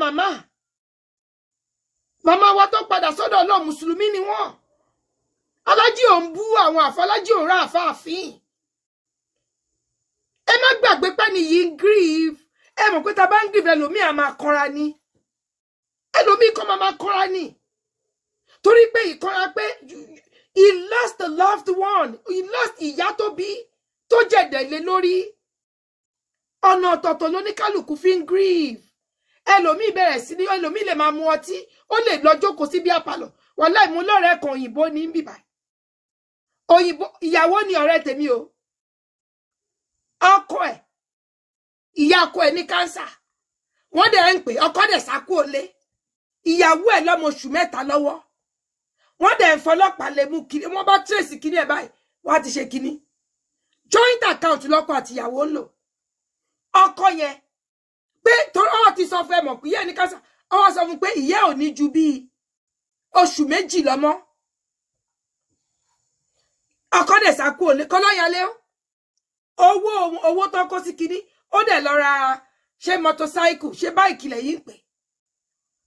màmá wa tó padà sọ́dọ̀ Ọlọ́run mùsùlùmí ni wọ́n alájì ò ń bú àwọn àfọlájì ò rà àfáàfin ẹ má gbàgbé pé ní yìí ń grieve ẹ mọ̀ pé ta bá ń grieve ẹlòmíì á máa kanra ni ẹlòmíì kan máa kanra ni torí pé ìkanra pé he lost the loved one he lost ìyá tó bí tó jẹ̀dẹ̀ lé lórí ọ̀nà ọ̀tọ̀ọ̀tọ̀ lóníkálùkù fi ń grieve ẹlòmíì bẹ̀rẹ̀ sí ní ẹlòmíì lè máa mu ọtí ó lè lọ jókòó sí bí àpàlọ̀ wàláì mú lọ́rẹ̀ẹ́ kan òyìnbó ní bíbá òyìnbó ìyàwó ni ọ̀rẹ́ tèmi o ọkọ ẹ̀ ìyá ọkọ ẹ̀ ní kánsà wọ́n dẹ̀ ń pè ọkọ dẹ̀ sákú olé ìyàwó ẹ̀ lọ́mọ oṣù mẹ́ta lọ́wọ́ wọ́n dẹ̀ ń fọlọ́pàá lè mú kiri wọ́n bá trace kíní ẹ̀ báyìí wọ́n á ti ṣe kíní joint account lọ́kọ àti ìyàwó ń lò ọkọ yẹn pé torí ọwọ́ ti sọ fún ẹ mọ̀ pé ìyá ẹ̀ ní kánsà ọwọ́ sọ fún pé ìyá ò ní ju bíi oṣù méjì lọ́mọ ọkọ dẹ̀ sákú olé kọ́lọ́yàlé owó tó kó sí kíní ó dẹ̀ lọ ra ṣe motorcycle ṣe báìkì lẹ́yìn pé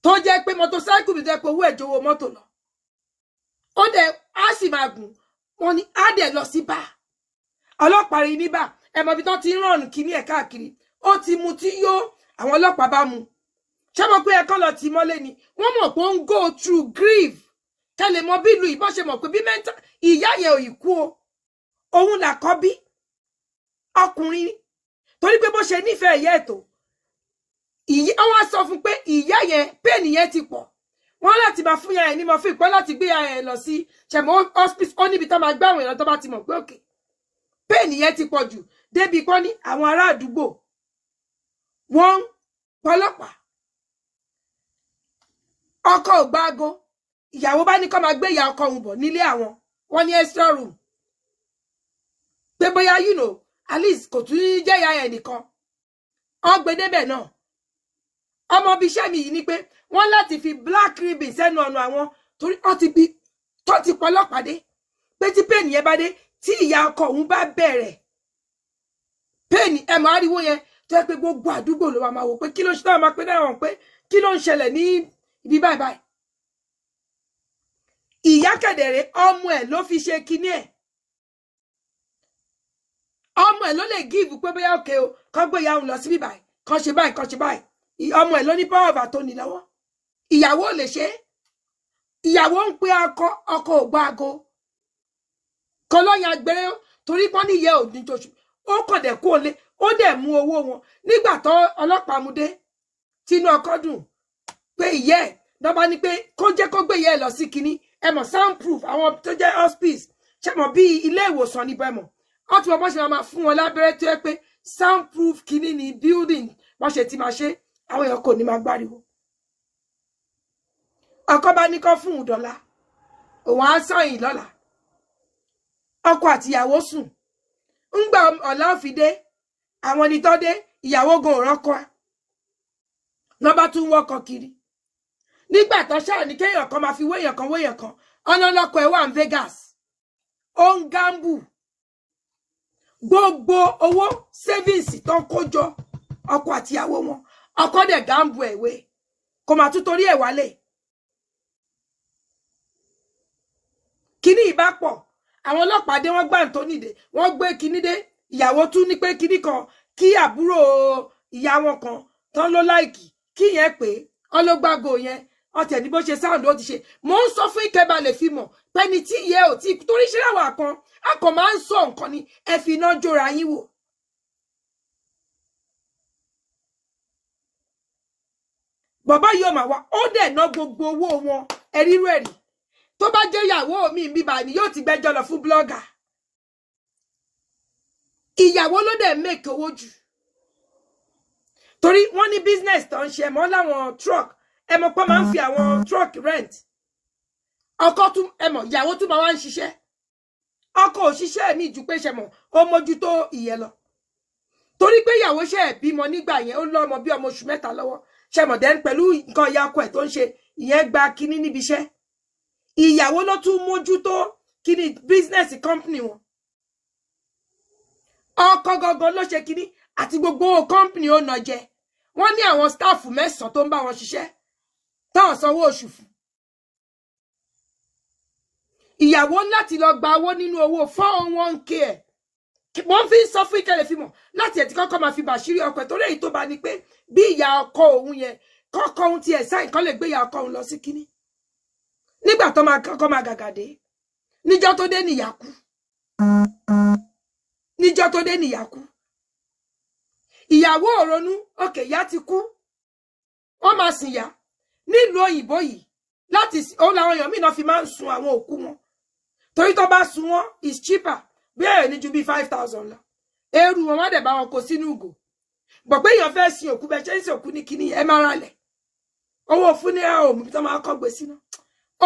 tó jẹ́ pé motorcycle bí jẹ́ pé owó ẹ̀jọ̀ owó mọ́tò lọ ó dẹ̀ á sì máa gùn wọn ni á dẹ̀ lọ sí bá ọlọ́pàá rí níbà ẹ mọ̀ bí tó ti ń rọrùn kíní ẹ̀ káàkiri ó ti mu tí yó àwọn ọlọ́pàá bá mu ṣé mo pé ẹ̀kan lọ tì mọ́lé ni wọ́n mọ̀ pé ó ń go through grief kẹ́lẹ̀ mọ bí ìlú ìbọn ṣe mọ̀ pé bí mẹ́ta ìyá yẹn ò ì kú o òun làkọ́ bí ọkùnrin torí pé bó ṣe nífẹ̀ẹ́ ìyá ètò wọ́n sọ fún pé ìyá yẹn pẹ́ẹ́nì yẹn ti pọ̀ wọ́n láti máa fún ìyá yẹn ní mo fi ìpọ́ láti gbé ìyá yẹn lọ sí ṣẹ̀mọ́ hospice ó níbi tó máa gbé àwọn èèyàn tó bá ti mọ̀ pé òkè pẹ́ẹ́nì yẹn ti pọ̀ jù débi pọ́n ní àwọn ará àdúgbò wọ́n pọlọ́pàá ọkọ ò gbáago ìyàwó bá ní kó máa gbé ìyá ọkọ òun bọ̀ nílé àwọn wọ́n ní extra room pé bóyá you know at least kò tún jẹ́ ìyá ẹ̀ nìkan ọgbẹ́ débẹ̀ náà ọmọ bíi iṣẹ́ mi yìí ni pé wọ́n láti fi black ribbon sẹ́nu ọ̀nà àwọn torí ó ti bí tó ti pọlọ́pàá dé pé tí pain yẹn bá dé tí ìyá ọkọ òun bá bẹ̀rẹ̀ pain ẹ máa ríwó yẹn tó yẹ pé gbogbo àdúgbò ló máa wò pé kí ló ń ṣe náà máa pé náà wọn pé kí ló ń ṣẹlẹ̀ ní ibi báyìí báyìí ìyá kẹ̀dẹ̀rẹ̀ ọmọ ẹ̀ ló fi ṣe kinní ẹ̀ ọmọ ẹ̀ ló lè give pé bóyá òkè o kán gbé ìyá òun lọ síbí báyìí kán ṣe báyìí ọmọ ẹ̀ ló ní power of attorney lọ́wọ́ ìyàwó lè ṣe ìyàwó ń pe ọkọ ò gbọ́ aago kan lọ́yìn agbèrè torí pọ́n ní ìyẹ́ òdì tó ṣù ó kàn dẹ̀ kó lé ó dẹ̀ mú owó wọn nígbà tó ọlọ́pàá mú dé tínú ọkọ dùn pé ìyẹ́ ẹ̀ dọ́ba ní pé kó jẹ́ kó gbé ìyẹ́ ẹ̀ lọ sí kinní ẹ mọ̀ soundproof àwọn tó jẹ́ hospice ṣe mọ̀ bí ilé ìwòsàn níbẹ̀ mọ̀ wọ́n ti mọ̀ bọ́ ṣe máa fún wọn lábẹ́rẹ́ tó yẹ pé soundproof kinní ní building wọ́n ṣe ti máa ṣe àwọn èèyàn kò ní máa gbáriwo ọkọ bá ní kó fún $1 òun á sáyìn lọ́la ọkọ àti ìyàwó sùn ń gba ọ̀la òfìdé àwọn ẹni tó dé ìyàwó gan òrọ́kọ lọ́ba tún wọ́kọ̀ kiri nígbà tó ṣáà ní kéèyàn kan máa fi wéèyàn kan ọ̀nà lọ́kọ̀ ẹ̀ wà ní Vegas ó ń gamble gbogbo owó savings tó ń kójọ ọkọ àti ìyàwó wọn ọkọ dẹ̀ gamble ẹ̀wé kò máa tún torí ẹ̀ wálé kíní ìbá pọ̀ àwọn ọlọ́pàá dé wọ́n gbà ń tó nídé wọ́n gbé kíní dé ìyàwó tún ní pé kíní kan kí àbúrò ìyá wọn kan tán ló láìkì kí yẹn pé ọlọ́gbàgò yẹn ọtẹ̀ ní bó ṣe sáàndù ó ti ṣe mò ń sọ fún ìkẹba lè fi mọ̀ pẹ́ni tí ìyẹ ò tí torí ṣe láwà kan a kò máa ń sọ nǹkan ni ẹ fi iná jóra yín wò. bàbá yóò máa wá ó dẹ̀ ná gbogbo owó wọn ẹ̀rírú ẹ̀rí tó bá jẹ́ ìyàwó mi bíbá ni yóò ti gbẹ́jọ́ lọ fún blogger ìyàwó ló dẹ̀ make owó jù torí wọ́n ní business tó ń ṣe mọ́ láwọn truck ẹ mọ̀ pé máa ń fi àwọn truck rent ọkọ tún ẹ mọ̀ ìyàwó tún máa wá ń ṣiṣẹ́ ọkọ ò ṣiṣẹ́ mi jù pé ṣe mọ̀ ó mójútó ìyẹn lọ torí pé ìyàwó ṣe bímọ nígbà yẹn ó lọ́mọ bí ọmọ oṣù 3 lọ́wọ́ ṣe mọ̀ dẹ́n pẹ̀lú nǹkan ìyá ọkọ ẹ̀ tó ń ṣe ìyẹn gba kinní níbi iṣẹ́ ìyàwó ló tún mójútó kinní business company wọn ọkọ gangan ló ṣe kinní àti gbogbo company ó nà jẹ wọ́n ní àwọn staff 9 tó ń bá wọn ṣiṣẹ́ táwọn sanwó oṣù fún ìyàwó láti lọ gba owó nínú owó 401k ẹ̀ wọ́n fi sọ fún ìkẹlẹ̀ fímọ̀ láti ẹ̀ tí kọ́kọ́ máa fi bàṣírí ọkọ ẹ̀ torí èyí tó bá ní pé bí ìyá ọkọ òun yẹn kọ́kọ́ òun ti ẹ̀ sáì kan lè gbé ìyá ọkọ òun lọ sí kínní nígbà tó máa kọ́kọ́ máa gàgàdé níjọ́ tó dé nìyà kú níjọ́ tó dé nìyà kú ìyàwó òronú òkè ìyá ti kú wọ́n máa sìn yá nílùú òyìnbó yìí láti òun làwọn èèyàn mìíràn fi máa ń sun àwọn òkú wọn torí tó bá sun wọn is cheaper bí ẹ̀ ní ju bí 5,000 lọ eru wọn wá dẹ̀ bá wọn kó sínú ìgò gbọ̀ pé èèyàn fẹ́ sin òkú bẹ́ẹ̀ ṣe ń sin òkú ní kíní ẹ máa ralẹ̀ owó funeral home tó máa kọ́ gbé sínú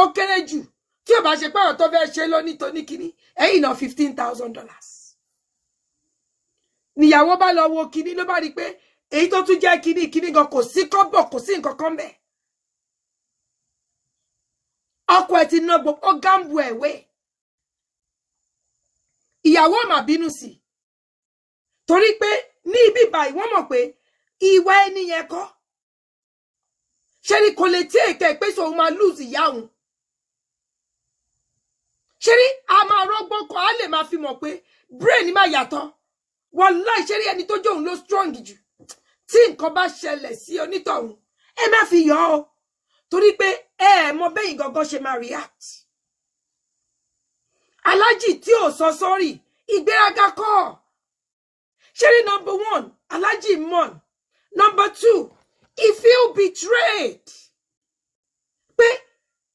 ó kéré jù tí ò bá ṣe pé àwọn tó fẹ́ ṣe lónìí tó ní kíní ẹ̀yìn náà $15,000 níyàwó bá lọ wo kíní ló bá rí pé èyí tó tún jẹ́ kíní gan kò sí kọ́bọ̀ kò sí nǹkan kan bẹ́ẹ̀ ọkọ ẹ̀ ti ná gbogbo ó gáǹbù ẹ̀wé ìyàwó mà bínú sí torí pé ní ibi báyìí wọ́n mọ̀ pé ìwà ẹni yẹn kọ́ ṣé ni kò lè tí èké pé sọ òun máa lose ìyá òun ṣé ni a máa rọ́gbọ́n kan á lè máa fi mọ̀ pé brain máa yàtọ̀ wallahi ṣé rí ẹni tó jẹ́ òun ló strong jù tí nǹkan bá ṣẹlẹ̀ sí onítọ̀hún ẹ má fi yọ̀ ọ́ torí pé ẹ mọ̀ bẹ́yìn gangan ṣe máa react alájì tí ò sọ sọ́rí ìgbéraga kọ́ ṣé rí number 1 alájì mon number 2 he feel betrayed pé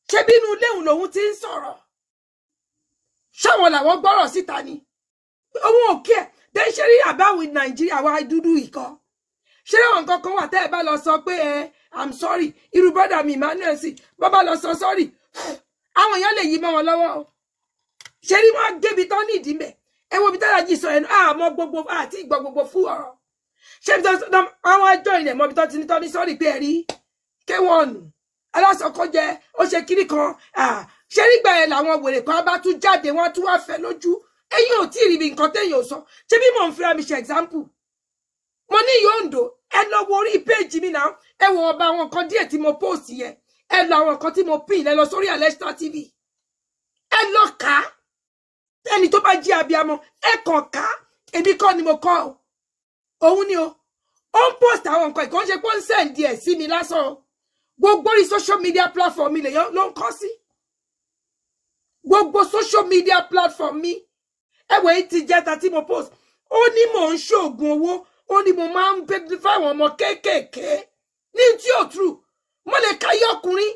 ṣé bínú léhùn lòun ti ń sọ̀rọ̀ ṣáwọn làwọn gbọ́rọ̀ síta ni òun ò kí ẹ̀ dé ṣe rí àbáwí nàìjíríà wa dúdú ìkọ́ ṣé àwọn nǹkan kan wà tẹ́ ẹ bá lọ sọ pé I'm sorry irú brọ́dà mi Emmanuel sí bọ́ bá lọ sọ sorry àwọn èèyàn lè yí mọ́ wọn lọ́wọ́ o ṣe rí wọn débi tán ní ìdí mẹ́ ẹ wo bí tára jì sọ ẹnu àmọ́ gbogbo àti ìgbọ́ gbogbo fún ọ̀rọ̀ ṣé bí àwọn ẹjọ́ ilẹ̀ mọ́ bí tán ti ní tán ní sorry pé ẹ rí K1 alásọkọ jẹ ó ṣe kiri kan ṣe nígbà yẹn làwọn wèrè kan bá tún jáde wọ́n tún wá fẹ́ lójú ẹ̀yin ò tí ì rí bí nǹkan téèyàn ò sọ ṣé bí mò ń fira mi ṣe example mo ní Yondo ẹ lọ wo orí péèjì mi náà ẹ wo ọba àwọn nǹkan díẹ̀ tí mo post yẹn ẹ lọ àwọn nǹkan tí mo pin ẹ lọ sórí Alesta TV ẹ lọ kà á ẹni tó bá jí abiyamọ ẹ kàn ká èmi kọ́ ni mo kọ́ òun ni o ó ń post àwọn nǹkan ìkànnì ṣe pé ó ń send ẹ̀ sí mi lásán gbogbo orí social media platform mi lèyàn ló ń kọ́ sí gbogbo social media platform mi ẹwẹ̀ yìí ti jẹ́ta tí mo post ó ní mò ń ṣoògùn owó ó ní mo máa ń bẹ́ẹ̀ fáwọn ọmọ kéékèèké ní tí ò true mo lè káyé ọkùnrin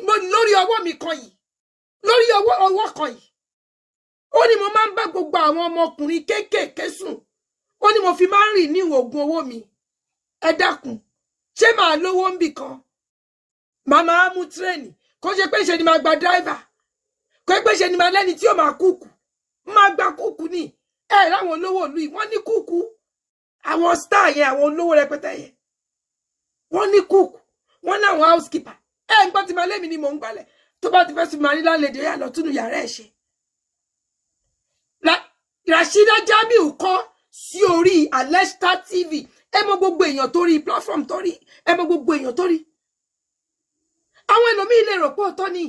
mo lórí ọwọ́ mi kan yìí lórí ọwọ́ kan yìí ó ní mo máa ń bá gbogbo àwọn ọmọkùnrin kéékèèké sùn ó ní mo fi máa ń rìn ní oògùn owó mi ẹ dákun ṣé màá lówó ń bì kan màmá á mú tírẹ́ẹ̀nì kó ṣe pé ṣe ni màá gba dráìvà kó pé ṣe ni màá lẹ́ni tí ó máa kúkú máa gba kúkú ní ẹ láwọn olówó ìlú yìí wọ́n ní kúkú àwọn star yẹn àwọn olówó rẹpẹtẹ yẹn wọ́n ní kúkú wọ́n ní àwọn housekeeper ẹ ń gbọ́ tí màá lẹ́mi ni mò ń gbalẹ̀ tó bá ti fẹ́ sí màá ní lálejò yà lọ túnú yàrá ẹ̀ ṣe Rashida Jamiu kọ́ sí orí Alesta TV ẹ mọ gbogbo èèyàn tó rí platform tó rí ẹ mọ gbogbo èèyàn tó rí àwọn ẹlòmíì lè rò pé ọ̀tọ̀ ni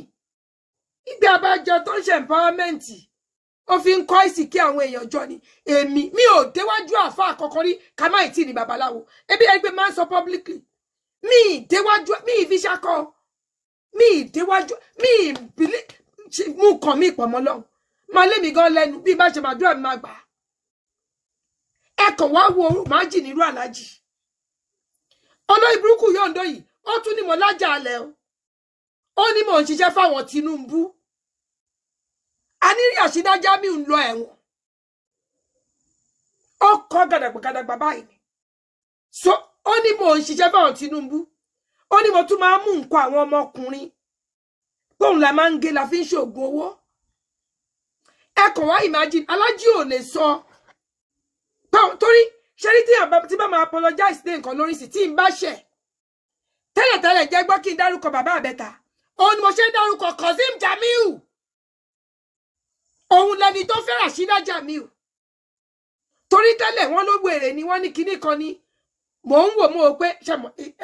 ìgbé abájọ tó ń ṣe empowerment ó fi ń kọ́ ìsìnkí àwọn èèyàn jọ ni èmi mi ò déwájú àfa àkọ́kọ́ rí ká má ìtì ní babaláwo ebi ẹgbẹ́ máa ń sọ publicly mi déwájú mi ìfi ṣakọ mi déwájú mi ìbílẹ̀ mú kàn mí pọ̀ mọ́ lọ́hùn máa lé mi gan lẹ́nu bí bá ṣe máa dúrà mi máa gbà ẹ kàn wá wo májì nírú alájì olóyìn burúkú Yondo yìí ó tún ní mo lájà alẹ́ o ó ní mò ń ṣiṣẹ́ fáwọn Tinubu a ní Rashida Jamiu ń lọ ẹ̀wọ̀n ó kọ́ gàdàgbà báyìí ni so ó ní mò ń ṣiṣẹ́ fáwọn Tinubu ó ní mo tún máa ń mú nǹkan àwọn ọmọkùnrin tóun la máa ń gé la fi ń ṣoògùn owó ẹ kàn wá imagine alájí ò lè sọ torí ṣẹ́rí tí bá máa apologize dé nǹkan lórí sí tí n bá ṣẹ̀ tẹ́lẹ̀tẹ́lẹ̀ jẹ́ gbọ́ kí n dárúkọ bàbá àbẹ́ta òun ni mo ṣe ń dárúkọ Kazeem Jamiu òun lẹni tó fẹ́ Rashida Jamiu torí tẹ́lẹ̀ wọ́n ló wèrè ni wọ́n ní kinní kan ni mò ń wò mọ́ o pé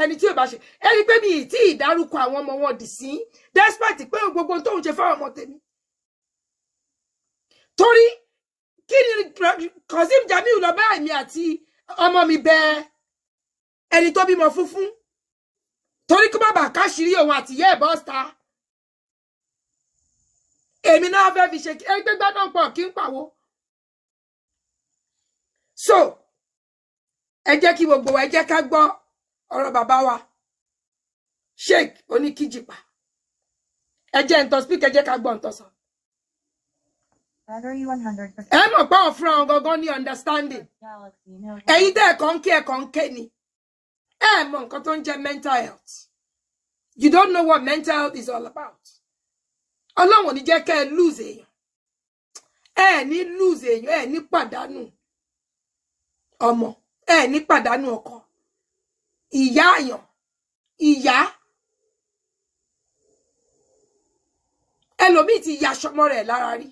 ẹni tí ò bá ṣe ẹni pé mi ì tí ì dárúkọ àwọn ọmọ wọn dì sí despite pé gbogbo tóun ṣe fáwọn ọmọ tèmi torí kí ni Kazeem Jamiu lọ bá èmi àti ọmọ mi bẹ ẹni tó bímọ funfun torí kí má bàa káṣírí òun àti ìyá ẹ̀ bọ́sta èmi náà fẹ́ fi ṣe ẹgbẹ́ gbádùn pọ̀ kí n pàwó so ẹ jẹ́ kí gbogbo wa ẹ jẹ́ ká gbọ́ ọ̀rọ̀ bàbá wa Sheikh Oníkíjìpá ẹ jẹ́ ǹtọ́ speak ẹ jẹ́ ká gbọ́ ǹtọ́ sọ.
Battery 100%.
ẹ mọ̀ pé àwọn fúnra wọn gangan ní understanding ẹ̀yin tẹ́ ẹ̀kọ́ ń ké ni ẹ mọ̀ nǹkan tó ń jẹ́ mental health you don't know what mental health is all about ọlọ́run ní jẹ́ kẹ́ ẹ lose èèyàn ẹ ní lose èèyàn ẹ ní pàdánù ọmọ ẹ ní pàdánù ọkọ ìyá àyàn ìyá ẹlòmíì ti ya aṣọmọ rẹ̀ lára rí.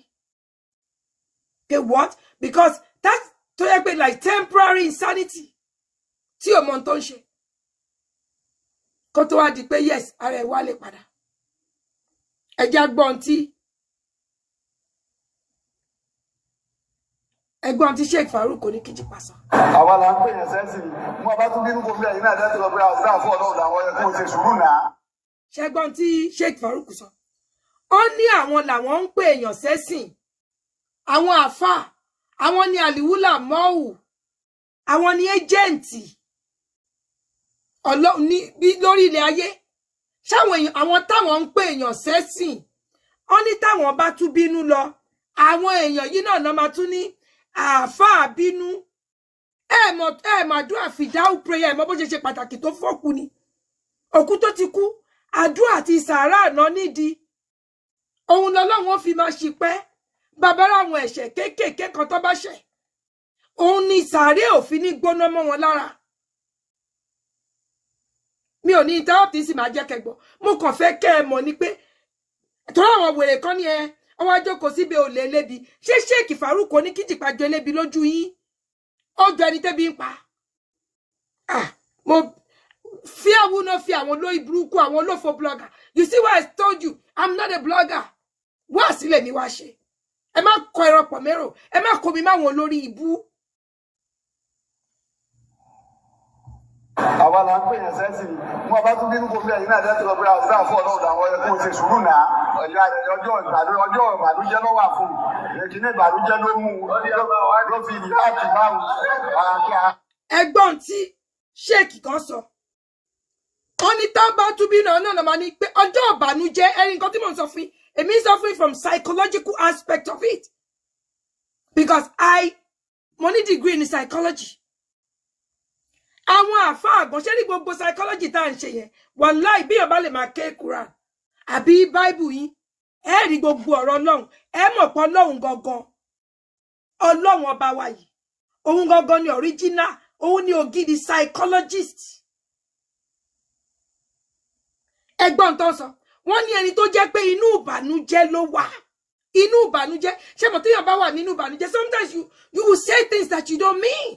Okay, what? Because that's to be like temporary insanity. Tí o mọ̀ tó ń ṣe. Kó tó wá di pé yes, ara ẹ̀ wá lè padà. Ẹ jẹ́ gbọ́n tí ẹgbọ́n tí Sheikh Farouk Oníkíjìpá sọ.
àwa la ń pè yẹn sẹ́sìn mo bá tún bínú kó bí ẹ̀yin náà jẹ́ tó lọ pé àwọn ìdáàfọ́ ọlọ́run làwọn yẹ kó o ṣe sùúrù náà.
Ṣẹ́gbọ́n tí Sheikh Farouk sọ. Ó ní àwọn làwọn ń pè èèyàn sẹ́sìn. Àwọn àfà, àwọn ni àlìwúlà mọ́wù, àwọn ni ẹ́jẹ̀ǹtì Ọlọ́run ní lórí ilẹ̀ ayé. Ṣáwọn èèyàn àwọn táwọn ń pè èèyàn sẹ́sìn. Ó ní táwọn bá tún bínú lọ, àwọn èèyàn yìí náà máa tún ní àfà bínú. Ẹ mọ̀ àdúrà fìdáù prayer mọ̀ bó ṣe pàtàkì tó fọ́kù ni. Òkú tó ti kú, àdúrà àti sàárà náà nídìí. Òun lọ́lọ́run ó fi máa ṣìpẹ́. Bàbá àwọn ẹ̀ṣẹ̀ kéékèèké kan tó bá ṣẹ̀ òun ni sàárè òfin ní gbóná mọ́ wọn lára mi ò ní interrupt sí máa jẹ́ kẹ́ gbọ́ mo kàn fẹ́ kẹ́ ẹ mọ̀ ni pé torí àwọn wèrè kan ní ẹ àwọn àjọkò síbi olè elébi ṣé Sheikh Farouk ní Kíjìpá jọ elébi lójú yín ọjọ́ ẹni tẹ́bi ń pa mo fear will not fear àwọn olóyìn burúkú àwọn olófo blogger you see why I told you I'm not a blogger wá sílẹ̀ mi wá ṣe ẹ má kọ ẹ̀rọ pọ̀ mẹ́rò ẹ má kó mi máwọn olórí ibú.
àwa la ń pè yẹn sẹ́sìn wọn bá tún bínú kó bí ẹ̀yin náà dẹ́tí lọ pé àwọn dáàfọ́ ọlọ́run àwọn ẹ̀kọ́ ṣe sùúrù náà ọjọ́ ìbànújẹ́ ló wà fún ìkíní ìbànújẹ́ ló mú ló fi ìdí láti báwù àkíá.
ẹ̀gbọ́n tí Sheikh kan sọ ó ní tá bá tún bínú náà máa ní pé ọjọ́ ìbànújẹ́ ẹni nǹkan tí mò ń sọ fún èmi sọ fún from psychological aspect of it because mo ní degree in psychology. Àwọn àfáà àgbọ̀nṣẹ́ ní gbogbo psychology tá à ń ṣe yẹn wàláì bí ọba lè máa ké Quran àbí Bible yín ẹ rí gbogbo ọ̀rọ̀ Ọlọ́run ẹ mọ̀ pé Ọlọ́run gangan Ọlọ́run ọba wa yìí òun gangan ni original òun ni ògidì psychologist. Ẹgbọ́n tó sọ wọ́n ní ẹni tó jẹ́ pé inú ìbànújẹ́ ló wà inú ìbànújẹ́ ṣé mo téèyàn bá wà nínú ìbànújẹ́ sometimes you will say things that you don't mean.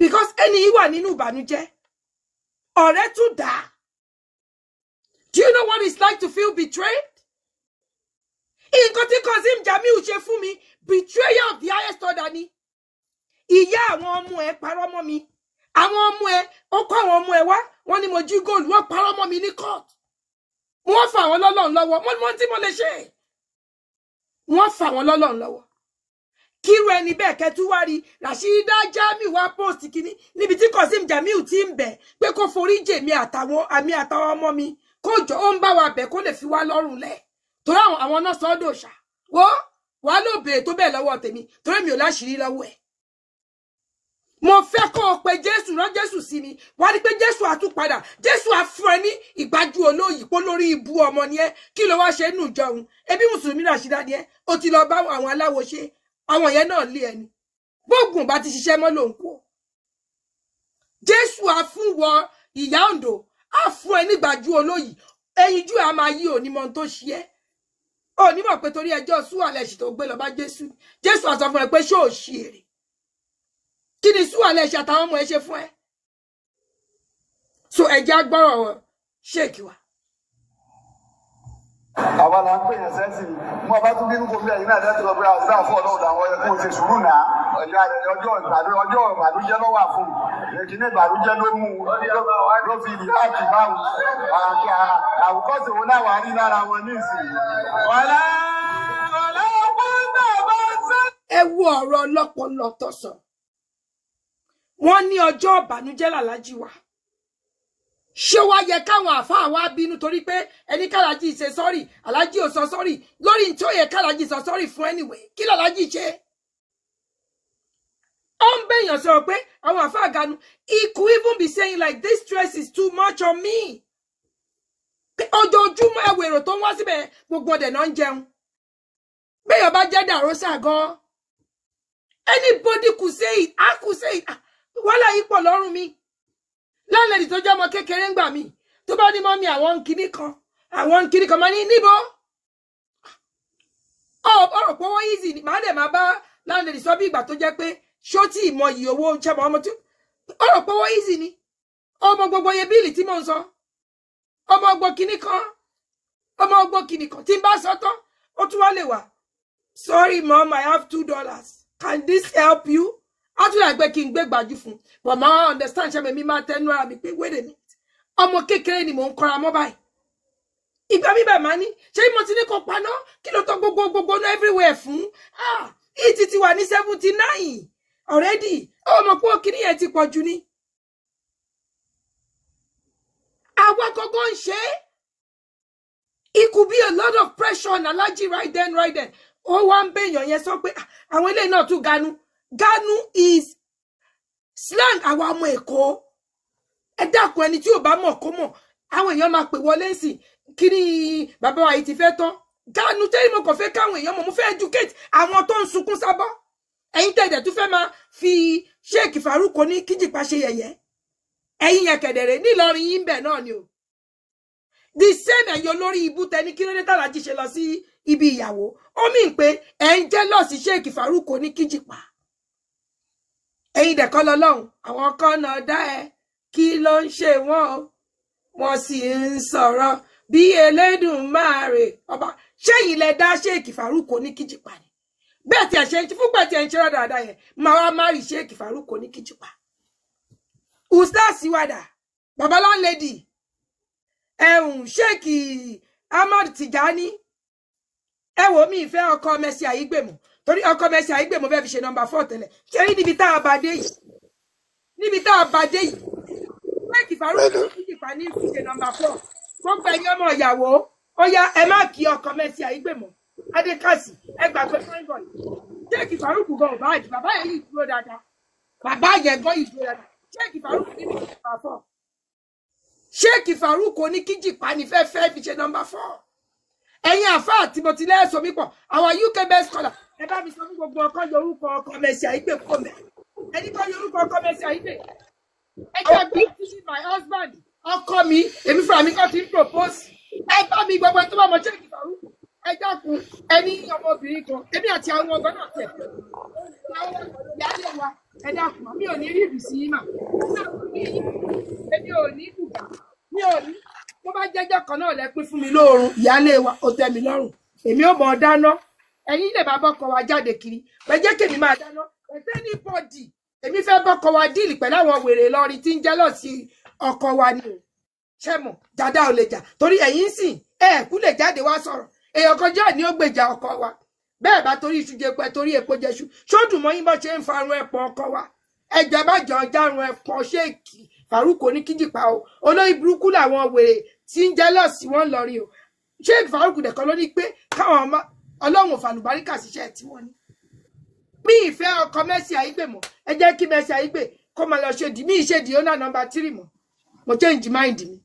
Because ẹni yìí wà nínú ìbànújẹ́ ọ̀rẹ́ tún dá. Do you know what it's like to feel betrayed? Nǹkan tí Kazeem Jamiu ṣe fún mi betrayal of the highest order ni. Ìyá àwọn ọmọ ẹ parọ́ mọ́ mi. Àwọn ọmọ ẹ ó kọ́ àwọn ọmọ ẹ wá wọ́n ní mo jí góòlù wọ́n parọ́ mọ́ mi ní court. Wọ́n fà wọ́n lọ́lọ́run lọ́wọ́ wọ́n tí mo lè ṣe. Wọ́n fà wọ́n lọ́lọ́run lọ́wọ́. Kíru ẹni bẹ́ẹ̀ kẹtù wá rí Rashida Jamiu wá post kìíní níbi tí Kazeem Jamiu ti ń bẹ̀ pé kó forí jì mí àtàwọn ọmọ mi kó jọ ó ń bá wa bẹ̀ kó lè fi wá lọ́rùn lẹ̀ torí àwọn náà sọ́dọ̀ ṣá wàá ló bèèrè tó bẹ́ẹ̀ lọ́wọ́ tèmi torí mi ò láṣìírí lọ́wọ́ ẹ̀. Mo fẹ́ kó o pe Jésù rán Jésù sí mi wá ní pé Jésù àtúpadà Jésù àfún ẹ ní ìgbájú olóyìí pó lórí ibú ọmọ ni ẹ kí ló wá ṣe nù jọun ebi mùsùlùmí Rashida ni ẹ ó ti lọ bá àwọn aláwo ṣe àwọn yẹn náà lé ẹni bógun bá ti ṣiṣẹ́ mọ́ ló ń kú Jésù àfúnwọ ìyá Ondo àfún ẹ nígbàjú olóyìí ẹyinjú ẹ máa yí onímọ̀ tó ṣe ẹ́ onímọ̀ pé torí ẹjọ́ súwàlẹ̀ṣì tó gbé lọ bá Jésù àsọ fún ẹ pé ṣó ò ṣe èrè kí ni súwàlẹ̀ṣì àtàwọn ọmọ ẹ ṣe fún ẹ so ẹjẹ́ agbọ́rọ̀ Sheikh wa.
àwa la ń pè yẹn sẹ́sìn wọn bá tún bínú kó bí ẹ̀yin náà dẹ́tí lọ pé àwọn dáàfọ́ ọlọ́run àwọn ẹ̀kọ́ ṣe sùúrù náà ọjọ́ ìbànújẹ́ ló wà fún ìkíní ìbànújẹ́ ló mú ló fi ìdí láti báwù àwòkọ́sì wo náà wà rí lára wọn ní ìsìn.
ẹ wo ọ̀rọ̀ ọlọ́pọlọ tó sọ wọ́n ní ọjọ́ ìbànújẹ́ làlájì wa ṣé wá yẹ káwọn àfáà wá bínú torí pé ẹni kàlájì ṣe sọ́rì alájì ò sọ sọ́rì lórí tí ó yẹ kàlájì sọ sọ́rì fún anyway kí làlájì ṣe. Ó ń bẹ̀yàn sọ̀rọ̀ pé àwọn àfáà ganu he could even be saying like this stress is too much on me. Ojoojúmọ́ ẹ̀wọ̀ èrò tó ń wá síbẹ̀ gbogbo ọ̀dẹ̀ náà ń jẹun. Bẹ́ẹ̀ bá jẹ́ dàrósà gan. Anybody could say it, I could say it. Wàhálà yìí pọ̀ lọ́rùn mi. Láńlẹ́dì tó jẹ́ ọmọ kékeré ń gbà mí tó bá ní mọ́mí àwọn nkíní kan máa ní níbo ọ̀rọ̀ pé wọ́n easy ni màá dẹ̀ máa bá láńlẹ́dì sọ bí ìgbà tó jẹ́ pé ṣó tí ìmọ̀ yìí owó ń ṣẹ́mọ̀ ọmọ tí ọ̀rọ̀ pé wọ́n easy ni ọmọ gbogbo iye bíìlì tí mò ń sọ ọmọ ọgbọ́n kíní kan tí n bá sọ tán ó tún wá lè wà sorry mom I have $2 can this help you? Á tún láì pé kí n gbé gbàjú fún but máa understand ṣe mi máa tẹnu ara mi pé wait a minute ọmọ kékeré ni mò ń kọ́ra mọ́ báyìí ìgbà mi bẹ̀ máa ní ṣé mo ti ní kó paná kí ló tọ́ gbogbo náà everywhere fún ìtì ti wà ní 79 already ọmọ pé òkìní yẹn ti pọ̀ jù ní. Àwa gangan ń ṣe it could be a lot of pressure on Alhaji right then ó wá ń bẹ̀yàn yẹn sọ pé àwọn eléyìí náà tún Ganu is slang àwa ọmọ Èkó ẹ dákun ẹni tí ò bá mọ̀ kó mọ̀ àwọn èèyàn máa pè wọlé sí kí ni bàbá wa yìí ti fẹ́ tán Ganu tẹ́lẹ̀ mo kàn fẹ́ káwọn èèyàn mọ̀ mo fẹ́ educate àwọn tó ń sunkún sábọ́ ẹ̀yin tẹ̀dẹ̀ tún fẹ́ máa fi Sheikh Farouk ní Kíjìpá ṣe yẹ̀yẹ́ ẹ̀yin yẹn kedere ní Ìlọrin yín bẹ̀ náà ni o the same ẹ̀yin olórí ibú tẹni kí ló dé tàlàjì ṣe lọ sí ibi ìyàwó ó mì pé ẹ̀ ń jealous Sheikh Farouk ní Kíjìpá ẹ̀yin dẹ̀ kọ́ lọ́lọ́run àwọn kan náà dá ẹ kí ló ń ṣe wọ́n sì ń sọ̀rọ̀ bí Elédùmarè ọba ṣẹ́yìn lẹ dá Sheikh Farouk ní Kíjìpá ni bẹ́ẹ̀ tí ẹ̀ ṣe fúngbà tí ẹ̀ ń ṣe rọ́ dáadáa yẹn máa wá má rí Sheikh Farouk ní Kíjìpá Ustaz Siwada baba landlady Sheikh Ahmad Tijani ẹ wò mí ìfẹ́ ọkọ Mercy Aigbe mọ́ torí ọkọ Mercy Aigbe mo fẹ́ fi ṣe number 4 tẹ́lẹ̀ ṣe rí níbi tá a bá dé yìí Sheikh Farouk Kíjìpá ní fi ṣe number 4 gbogbo ẹ̀yin ọmọ ìyàwó ó yá ẹ má kí ọkọ Mercy Aigbe mọ́ Adékàsí ẹ gbàgbé fine boy Sheikh Farouk gan ọba àjì bàbá yẹn yìí dúró dáadáa bàbá yẹn gan yìí dúró dáadáa Sheikh Farouk ní fi ṣe number 4 Sheikh Farouk ní Kíjìpá ní fẹ́ fi ṣe number 4 ẹ̀yin àfáà tí mo ti lẹ́ẹ̀sọ mi pọ̀ àwọn UK best scholar ẹ bá mi sọ fún gbogbo ọkọ yorùkọ ọkọ Mercy Aigbe kò mẹ́ ẹni kọ́ yorùkọ ọkọ Mercy Aigbe ẹ jẹ́ gbé sí my husband ọkọ mi èmi fúnra mi kọ́ ti ń propose ẹ bá mi gbogbo tó bá mọ Sheikh Farouk ẹ dákun ẹni ọmọbìnrin kan èmi àti àwọn ọgbọ́n náà tẹ̀ àwọn ìyáálé wa ẹ dákun mi ò ní rí ìrìsí yín mà èmi ò ní bùgà mi ò ní tó bá jẹ́jọ́ kan náà lẹ pín fún mi lóorun ìyáálé wa ó tẹ́ mi lọ́rùn èmi ò mọ̀ dáná ẹ̀yin lè bá bọ́kọ wa jáde kiri pé jẹ́ kèmi máa dáná ẹ̀tẹ́ ní bọ́dì èmi fẹ́ bọ́kọ wa díìlì pẹ̀lú àwọn wèrè lọ́rin tí ń jẹ́ lọ sí ọkọ wa ni o ṣé mọ̀ dada ò lè jà torí ẹ̀yin sìn kú lè jáde wá sọ̀rọ̀ èèyàn kan jẹ́ ní ó gbèjà ọkọ wa bẹ́ẹ̀ bá torí iṣu jẹ pẹ́ torí epo jẹṣu ṣódùn mọ́ yín bọ́ ṣe ń farun ẹ̀pọ̀ ọkọ wa ẹ̀jẹ̀ bá jọ járun ẹ̀pọ̀ Sheikh Farouk ní Kíjìpá o olóyìn burúkú làwọn wèrè tí ń jẹ́lọ́sì wọn lọ rí o Sheikh Farouk dẹ̀kan ló ní pé káwọn ọmọ ọlọ́run fàlùbáríkà síṣẹ́ tí wọ́n ní mi ìfẹ́ ọkọ Mercy Aigbe mọ́ ẹ jẹ́ kí Mercy Aigbe kó máa lọ ṣèdí mi ìṣèdí ó náà number 3 mọ́ mo change mind mi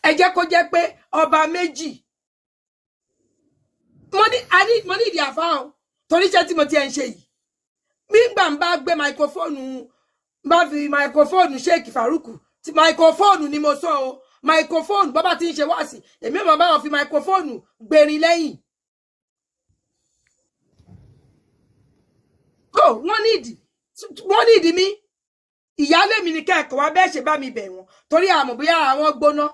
ẹ jẹ́ kó jẹ́ pé ọba méjì mo ní ìdí àfáà o torí iṣẹ́ tí mo ti ẹ̀ ń ṣe yìí nígbà ń bá gbé máikrófóònù bá fi máikrófóònù Sheikh Farouk tí máikrófóònù ni mo sọ o máikrófóònù bàbá tí ń ṣe wá sí èmi mọ̀ bá wọn fi máikrófóònù gbèrin lẹ́yìn wọ́n nídìí mi ìyálé mi ní kẹ́ẹ̀kọ́ wá bẹ́ẹ̀ ṣe bá mi bẹ̀ wọ́n torí àmọ̀ bóyá àwọn gbóná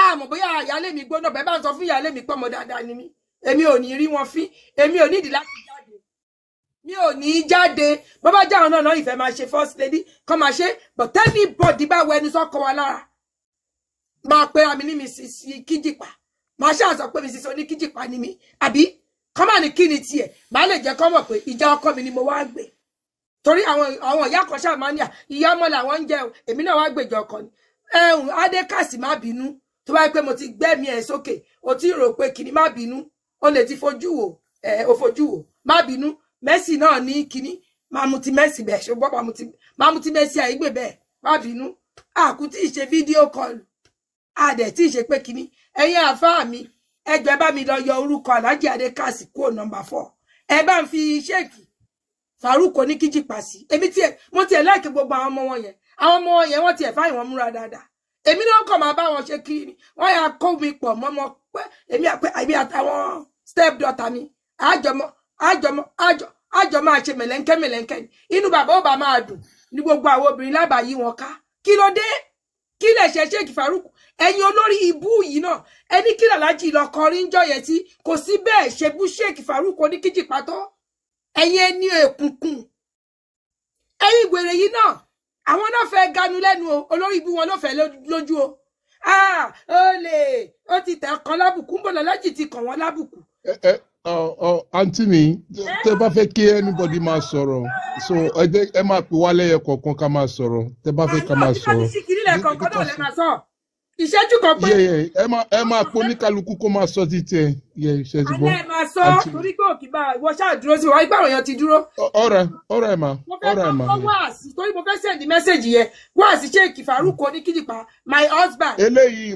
àmọ̀ bóyá ìyálé mi gbóná bẹ́ẹ̀ bá ń sọ fún ìyálé mi pọ́mọ dáadáa ni mí èmi ò ní rí wọn fín èmi ò nídìí láti jáde mi ò ní jáde bàbá jáwọn náà ìfẹ́ máa ṣe first lady kọ́ máa ṣe but anybody bá wọ ẹni sọ́kọ wa lára máa pera mi ní Mrs. Kíjìpá máa ṣáà sọ pé Mrs. Oní Kíjìpá ni mi àbí kọ́mà ní kí ni tiẹ̀ máa lè jẹ́ kọ́ mọ̀ pé ìjà ọkọ mi ni mo wá gbé torí àwọn ìyá kan ṣáà máa ń yà ìyá ọmọ làwọn ń jẹ o èmi náà wá gbèjọ ọkọ ni Adékàsí má bínú tó bá yẹ pé mo ti gbẹ́mí ẹ̀ sókè o ti rò pé kìíní má bínú o lè ti fojú wò o fojú wò má bínú Mercy náà ní kìíní máa mu ti Mercy bẹ́ẹ̀ ṣùgbọ́n máa mu ti Mercy Aigbe bẹ́ẹ̀ má bínú àkú tí ì ṣe fídíò kọlù àdẹ̀ tí ì ṣe pé kìíní ẹ̀yin àfáà mi ẹjọ́ ẹ bá mi lọ yọ orúkọ Alhaji Adékàsí kúrò number 4 ẹ bá ń fi Sheikh Farouk ní Kíjìpá sí èmi mo tiẹ̀ láìkí gbogbo àwọn ọmọ wọn yẹn wọ́n tiẹ̀ fáyìn wọn múra dáadáa èmi náà kàn máa bá wọn ṣe kiri ni wọ́n yà kó mi pọ̀ mọ́mọ́ pé èmi àtàwọn step daughter mi àjọ máa ṣe mẹ̀lẹ́ńkẹ́ ni inú bàbá ó bá máa dùn ní gbogbo àwọn obìnrin lábàáyí wọn ká kí ló dé kí lè ṣe Sheikh Farouk ẹ̀yin olórí ibú yìí náà ẹni kí làlájì lọ kọrin jọ yẹn tí kò sí bẹ́ẹ̀ ṣe bú Sheikh Farouk ní Kíjìpá tó ẹ̀yin ẹni èkùnkùn ẹ̀yin ìgbèrè yìí náà àwọn náà fẹ́ ganu lẹ́nu o olórí ibú wọn ló fẹ́ lójú o ó ti tẹ̀ kan lábùkù ń bọ̀ làlájì ti kàn wọ́n lábùkù.
àǹtí mi tẹ́ bá fẹ́ kí anybody máa sọ̀rọ̀ so ẹ máa pè wá lẹ́yẹ kọ̀ọ̀kan ká máa sọ̀rọ̀ tẹ́ bá fẹ́ ká máa sọ̀rọ̀.
ìṣẹ́jú kan pé.
ẹ máa pọ̀ ní kálukú kó máa sọ ti tẹ ṣe ti gbọ́.
alẹ́ máa sọ torí pé òkè bá ìwọ ṣáà dúró sí wa ipá àwọn èèyàn ti dúró.
ọ̀rẹ́ mà.
mo fẹ́ kọ́ wáàsí torí mo fẹ́ send message yẹn wáàsí Sheikh Farouk ní Kíjìpá my husband.
eléyìí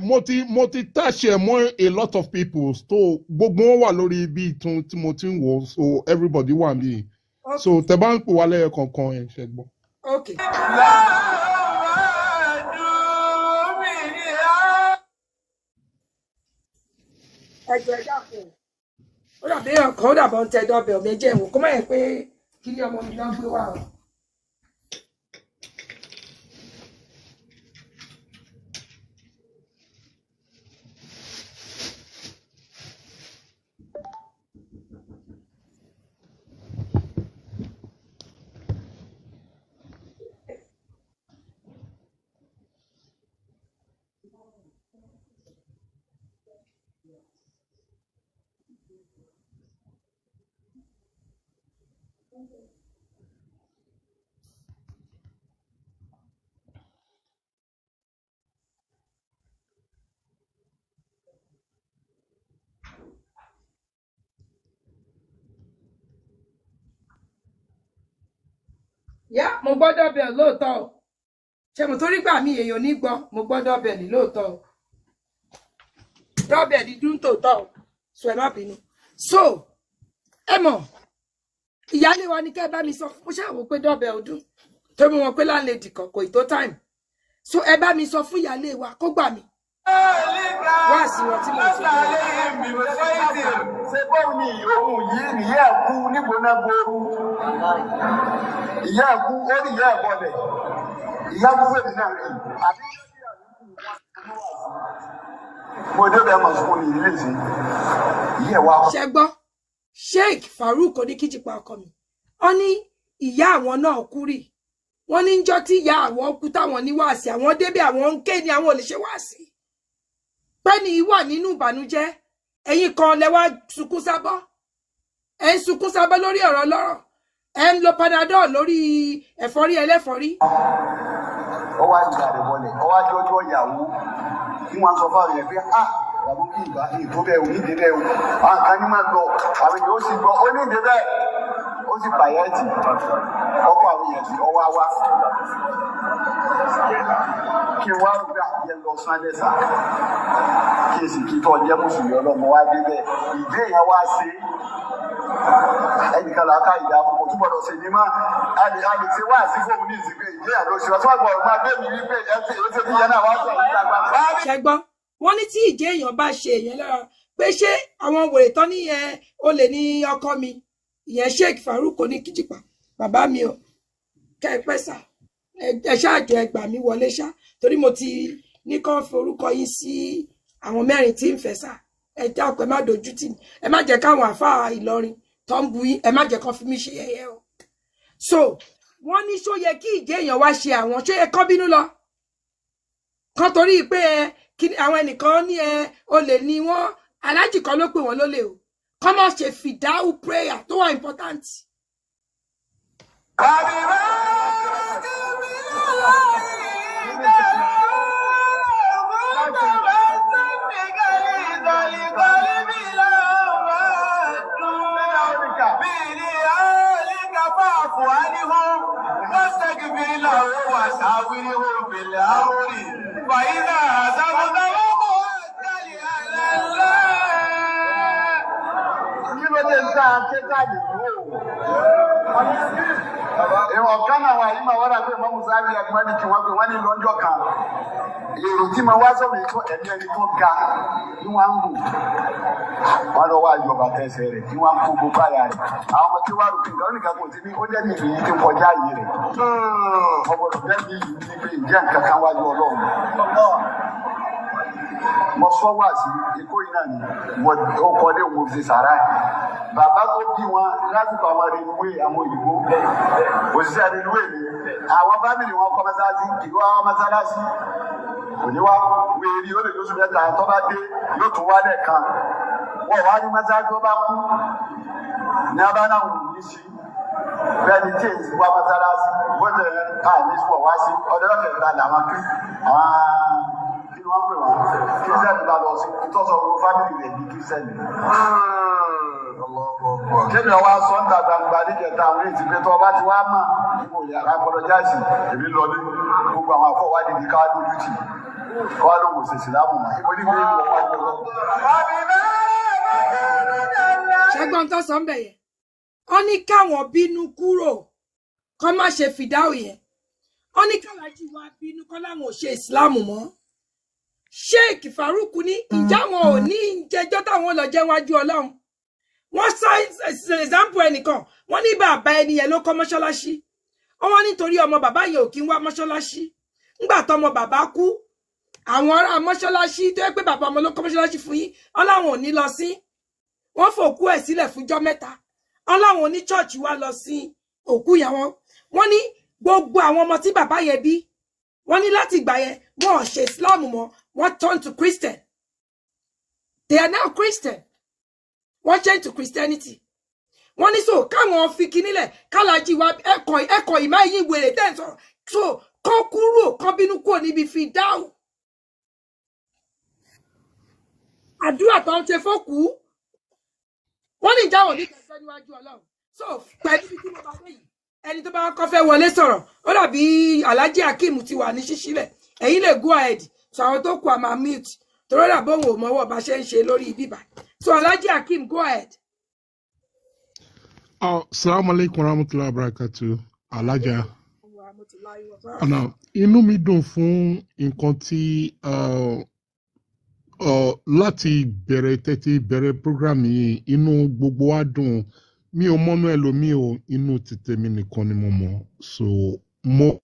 mo ti tàṣẹ mọ́ a lot of people so gbogbo wọn wà lórí ibi tí mo ti ń wò so everybody wà mí so tẹ bá ń pè wá lẹ́yẹ kọ̀ọ̀kan ẹ̀ ṣe gbọ́.
Okay. ẹjọ́ ẹjọ́ àpò ó dàbí ọkàn ó dàbọ̀ ń tẹ dọ́bẹ̀ ọ̀mí ẹjẹ́ ìwò kó má yẹ pé kí ni ọmọ mi náà gbé wá o. Yá mo gbọ́dọ̀ bẹ̀ lóòótọ́ o ṣe mo torí gbà mí èèyàn ní gbọ́ mo gbọ́dọ̀ bẹ̀ ní lóòótọ́ o dọ́bẹ̀ ní dún tòótọ́ o so ẹ má bínú so ẹ mọ̀ ìyáálé wa ní kẹ́ bá mi sọ mo ṣàwò pé dọ́bẹ̀ ọdún tó mú wọn pé láńlẹ́dì kan kò ì tó time so ẹ bá mi sọ fún ìyáálé wa kó gbà mí wá sí wọn tí mo sọ
ṣe bóun ni òun yìí nìyá ẹ̀kú nígbóná gbooru ìyá ẹ̀kú ó ní ìyá ẹ̀bọ̀lẹ̀ ìyá gbogbo èmi náà rí àbí mo débẹ̀ mọ̀ sùn ní ilé ìsìn ìyá ẹ̀wà.
ṣe gbọ́ Sheikh Farouk Oníkíjìpá ọkọ mi ó ní ìyá àwọn náà kú rí wọ́n ní njọ́ tí ìyá àwọn kú táwọn ní wáàsí àwọn débẹ̀ àwọn ń ké ní àwọn ò lè ṣe wáàsí pé ní wà nínú ìbànújẹ́ ẹ̀yin kan lẹ wá sunkún sábọ́ ẹ ń sunkún sábọ́ lórí ọ̀rọ̀ lọ́rọ̀ ẹ ń lo panadol lórí ẹ̀fọ́rí ẹlẹ́fọ́rí.
ó wá ìgbà rẹ̀ bọ̀lẹ̀ ó wá jọjọ́ ìyàwó kí wọ́n sọ fáwọn yẹn pé ìyàwó kí ìgbà ìtó bẹ́ẹ̀ ò ní dé bẹ́ẹ̀ o àwọn kan ní máa lọ àwọn èèyàn ó sì gbọ́ ó ní dé bẹ́ẹ̀ ó sì pàyẹ́ẹ̀tì ọkọ̀ àwọn èèyàn sì ọwọ́ wá kí n wá rúgbà yẹn lọ sunday sá kí n sì kí tọ́ jẹ́ mùsùlùmí ọlọ́mọ wá dé bẹ́ẹ̀ ìdí èèyàn wá sí ẹnìkan làákà ìdá àkókò tó gbọdọ̀ ṣe ní máa a lè ṣe wá sí fóun ní ìsìnkú ìdí àlọ́ ṣe ọtí wà gbọ́dọ̀ máa bẹ́ẹ̀ mi wípé ẹsẹ̀ èyí tó ti yẹn náà wá sọ ìdí àgbà.
ṣẹgbọ́n wọ́n ní tí ìjẹ́ èèyàn bá ṣe èèyàn lára pé ṣé àwọn wèrè tán ní ó lè ní ọkọ mi ìyẹn Sheikh Farouk Oníkíjìpá bàbá mi ò kẹ́ ẹ pẹ́ sà ẹ ṣáàjọ ẹgbà mi wọlé ṣá torí mo ti ní kàn fi orúkọ yín sí àwọn mẹ́rin tí ń fẹ́ sà ẹ dákun ẹ má dojú tì mí ẹ má jẹ́ káwọn àfáà Ìlọrin tó ń bu yín ẹ má jẹ́ kán fi mí ṣe yẹ̀yẹ́ o so wọ́n ní ṣó yẹ kí ìjẹ́ èèyàn wá ṣe àwọn ṣó yẹ kán bínú lọ kán torí pé àwọn ẹnìkan ní olè ní wọ́n aláàjì kan ló pè wọ́n lólè o kán má ṣe fìdáhù prayer tó wà important.
ọ̀kan náà wà yìí máa wọ́n rà pé mọ́mú sáré ẹ̀gbọ́n ní kí wọ́n pè wọ́n ní lọ́jọ́ kan èrò tí mo wá sọ̀rọ̀ yìí tó ẹ̀mí ẹni tó ga ní wọ́n ń gùn wọ́n lọ wá yọ bàtà ẹsẹ̀ rẹ̀ tí wọ́n ń kó gbogbo àyà rẹ̀ àwọn ọmọ tí wọ́n rò pé nǹkan oníkan kò sí ní ó dẹ́bi ìròyìn tí ń kọjá yìí rẹ̀ ọgbọ̀dọ̀ dẹ́bi yìí ní pé ìjẹ́ nǹkan kan wájú Ọlọ́run mo sọ wá sí ikú yìí náà ni ó kọ́ dé òun fi sàrà bàbá tó bí wọn lásìkò àwọn renuwé àwọn òyìnbó òṣìṣẹ́ renuwé ni àwọn fámìlì wọn kọ́ mọ́sálásí kì í wá mọ́sálásí kò ní wá wéèrí ó lè lóṣù mẹ́ta tó bá dé yóò tún wá lẹ́ẹ̀kan wọ́n wá ní mọ́sálásí tó bá kú ní abáná òun yìí sí bẹ́ẹ̀ ni tí èyí wá mọ́sálásí wọ́n tẹ̀ ní sùpọ̀ wá sí ọdún kẹta làwọn kí wọ́n pè wọ́n kírísítẹ́nì bá lọ sí ìtọ́sọ̀ ọ̀rọ̀ fámìlì rẹ̀ bí kírísítẹ́nì. Kémi ọwọ́ aṣọ ń ta gbangba níjẹta àwọn èyí ti pé tó ọba ti wá mà níbo yàrá gbọdọ̀ jáàsì èmi lọ ní gbogbo àwọn afọwádìí ní káwá lójú tì káwá ló wò sèṣì láàmú mà ibo ní gbé ìwọ wájú lọ.
ṣẹ́gbọ́n tó sọ ń bẹ̀ yẹn wọ́n ní káwọn bínú kúrò kọ́ má ṣe fìdáhùn yẹn wọ́n ní kálájì wá bínú kọ́ láwọn ò ṣe ìsìláàmù mọ́ Sheikh Farouk ní ìjà wọn ò ní jẹjọ́ táwọn lọ jẹ́ wájú Ọlọ́run. Wọ́n sọ example ẹnìkan, wọ́n ní bàbá ẹni yẹn ló kọ́ mọ́ṣáláṣí. Wọ́n nítorí ọmọ bàbá yẹn ò kí ń wá mọ́ṣáláṣí. Ńgbà tọ́mọ bàbá kú, àwọn ará mọ́ṣáláṣí tó yẹ pé bàbá ọmọ ló kọ́ mọ́ṣáláṣí fún yín, Ọlọ́run ò ní lọ sí. Wọ́n fòkú ẹ̀ sílẹ̀ fúnjọ́ mẹ́ta. Ọlọ́run ò ní church wá lọ sí òkú ìyàwó. Wọ́n ní gbogbo àwọn ọmọ tí bàbá yẹn bí, wọ́n ní láti ìgbà yẹn wọ́n ò ṣe Islam mọ́, wọ́n turn to Christian. They are now Christian. Wọ́n change to Christianity. Wọ́n ní so káwọn fi kíní lẹ̀ kálájì wa ẹ̀kọ́ ìmá yín wèrè tẹ́ ń sọ̀rọ̀. So kán kúrò kán bínú kúrò níbi fi dáhùn. Àdúrà tó ń ṣe fókù. Wọ́n ní ìjáwọ̀ ní kẹsẹ́ níwájú Ọlọ́run. So pẹ̀lú ibi tí mo bá dé yìí, ẹni tó bá kọ́ fẹ́ wọlé sọ̀rọ̀, ó dàbí Alhaji Akeem ti wà ní ṣíṣílẹ̀. Ẹ̀yin lè go ahead. So àwọn tó kù àmà mute. Torí dàbí òun ò mọ́wọ́ bá ṣe ń ṣe lórí bíbá. So Alhaji Akeem, go ahead.
Assalamu alaikum warahmatullahi wabarakatuh. Alhaja. Ọ̀nà inú mi dùn fún nǹkan tí láti bẹ̀rẹ̀ program yìí, inú gbogbo wa dùn. Mi ò mọ́nú ẹlòmíì o, inú ti tèmi nìkan ni mo mọ̀. So mo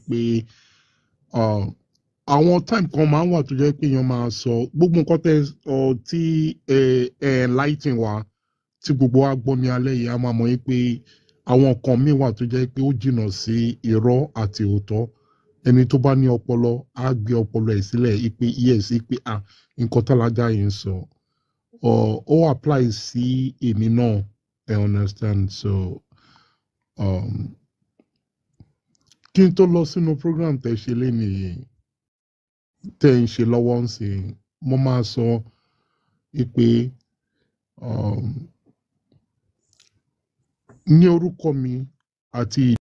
pé àwọn time kan máa ń wà tó jẹ́ pé èèyàn máa sọ gbogbo nǹkan tí enlighten wa tí gbogbo wa gbọ́ ní alẹ́ yìí a máa mọ̀ pé àwọn nǹkan míì wà tó jẹ́ pé ó jìnnà sí irọ́ àti òótọ́. Ẹni tó bá ní ọpọlọ á gbé ọpọlọ ẹ̀ sílẹ̀ pé yes pé nǹkan tálájà yìí ń sọ ó apply sí èmi náà, I understand. So kí n tó lọ sínú program tẹ́ ṣe lénìí tẹ́ ń ṣe lọ́wọ́ ń sìn, mo máa sọ pé ní orúkọ mi àti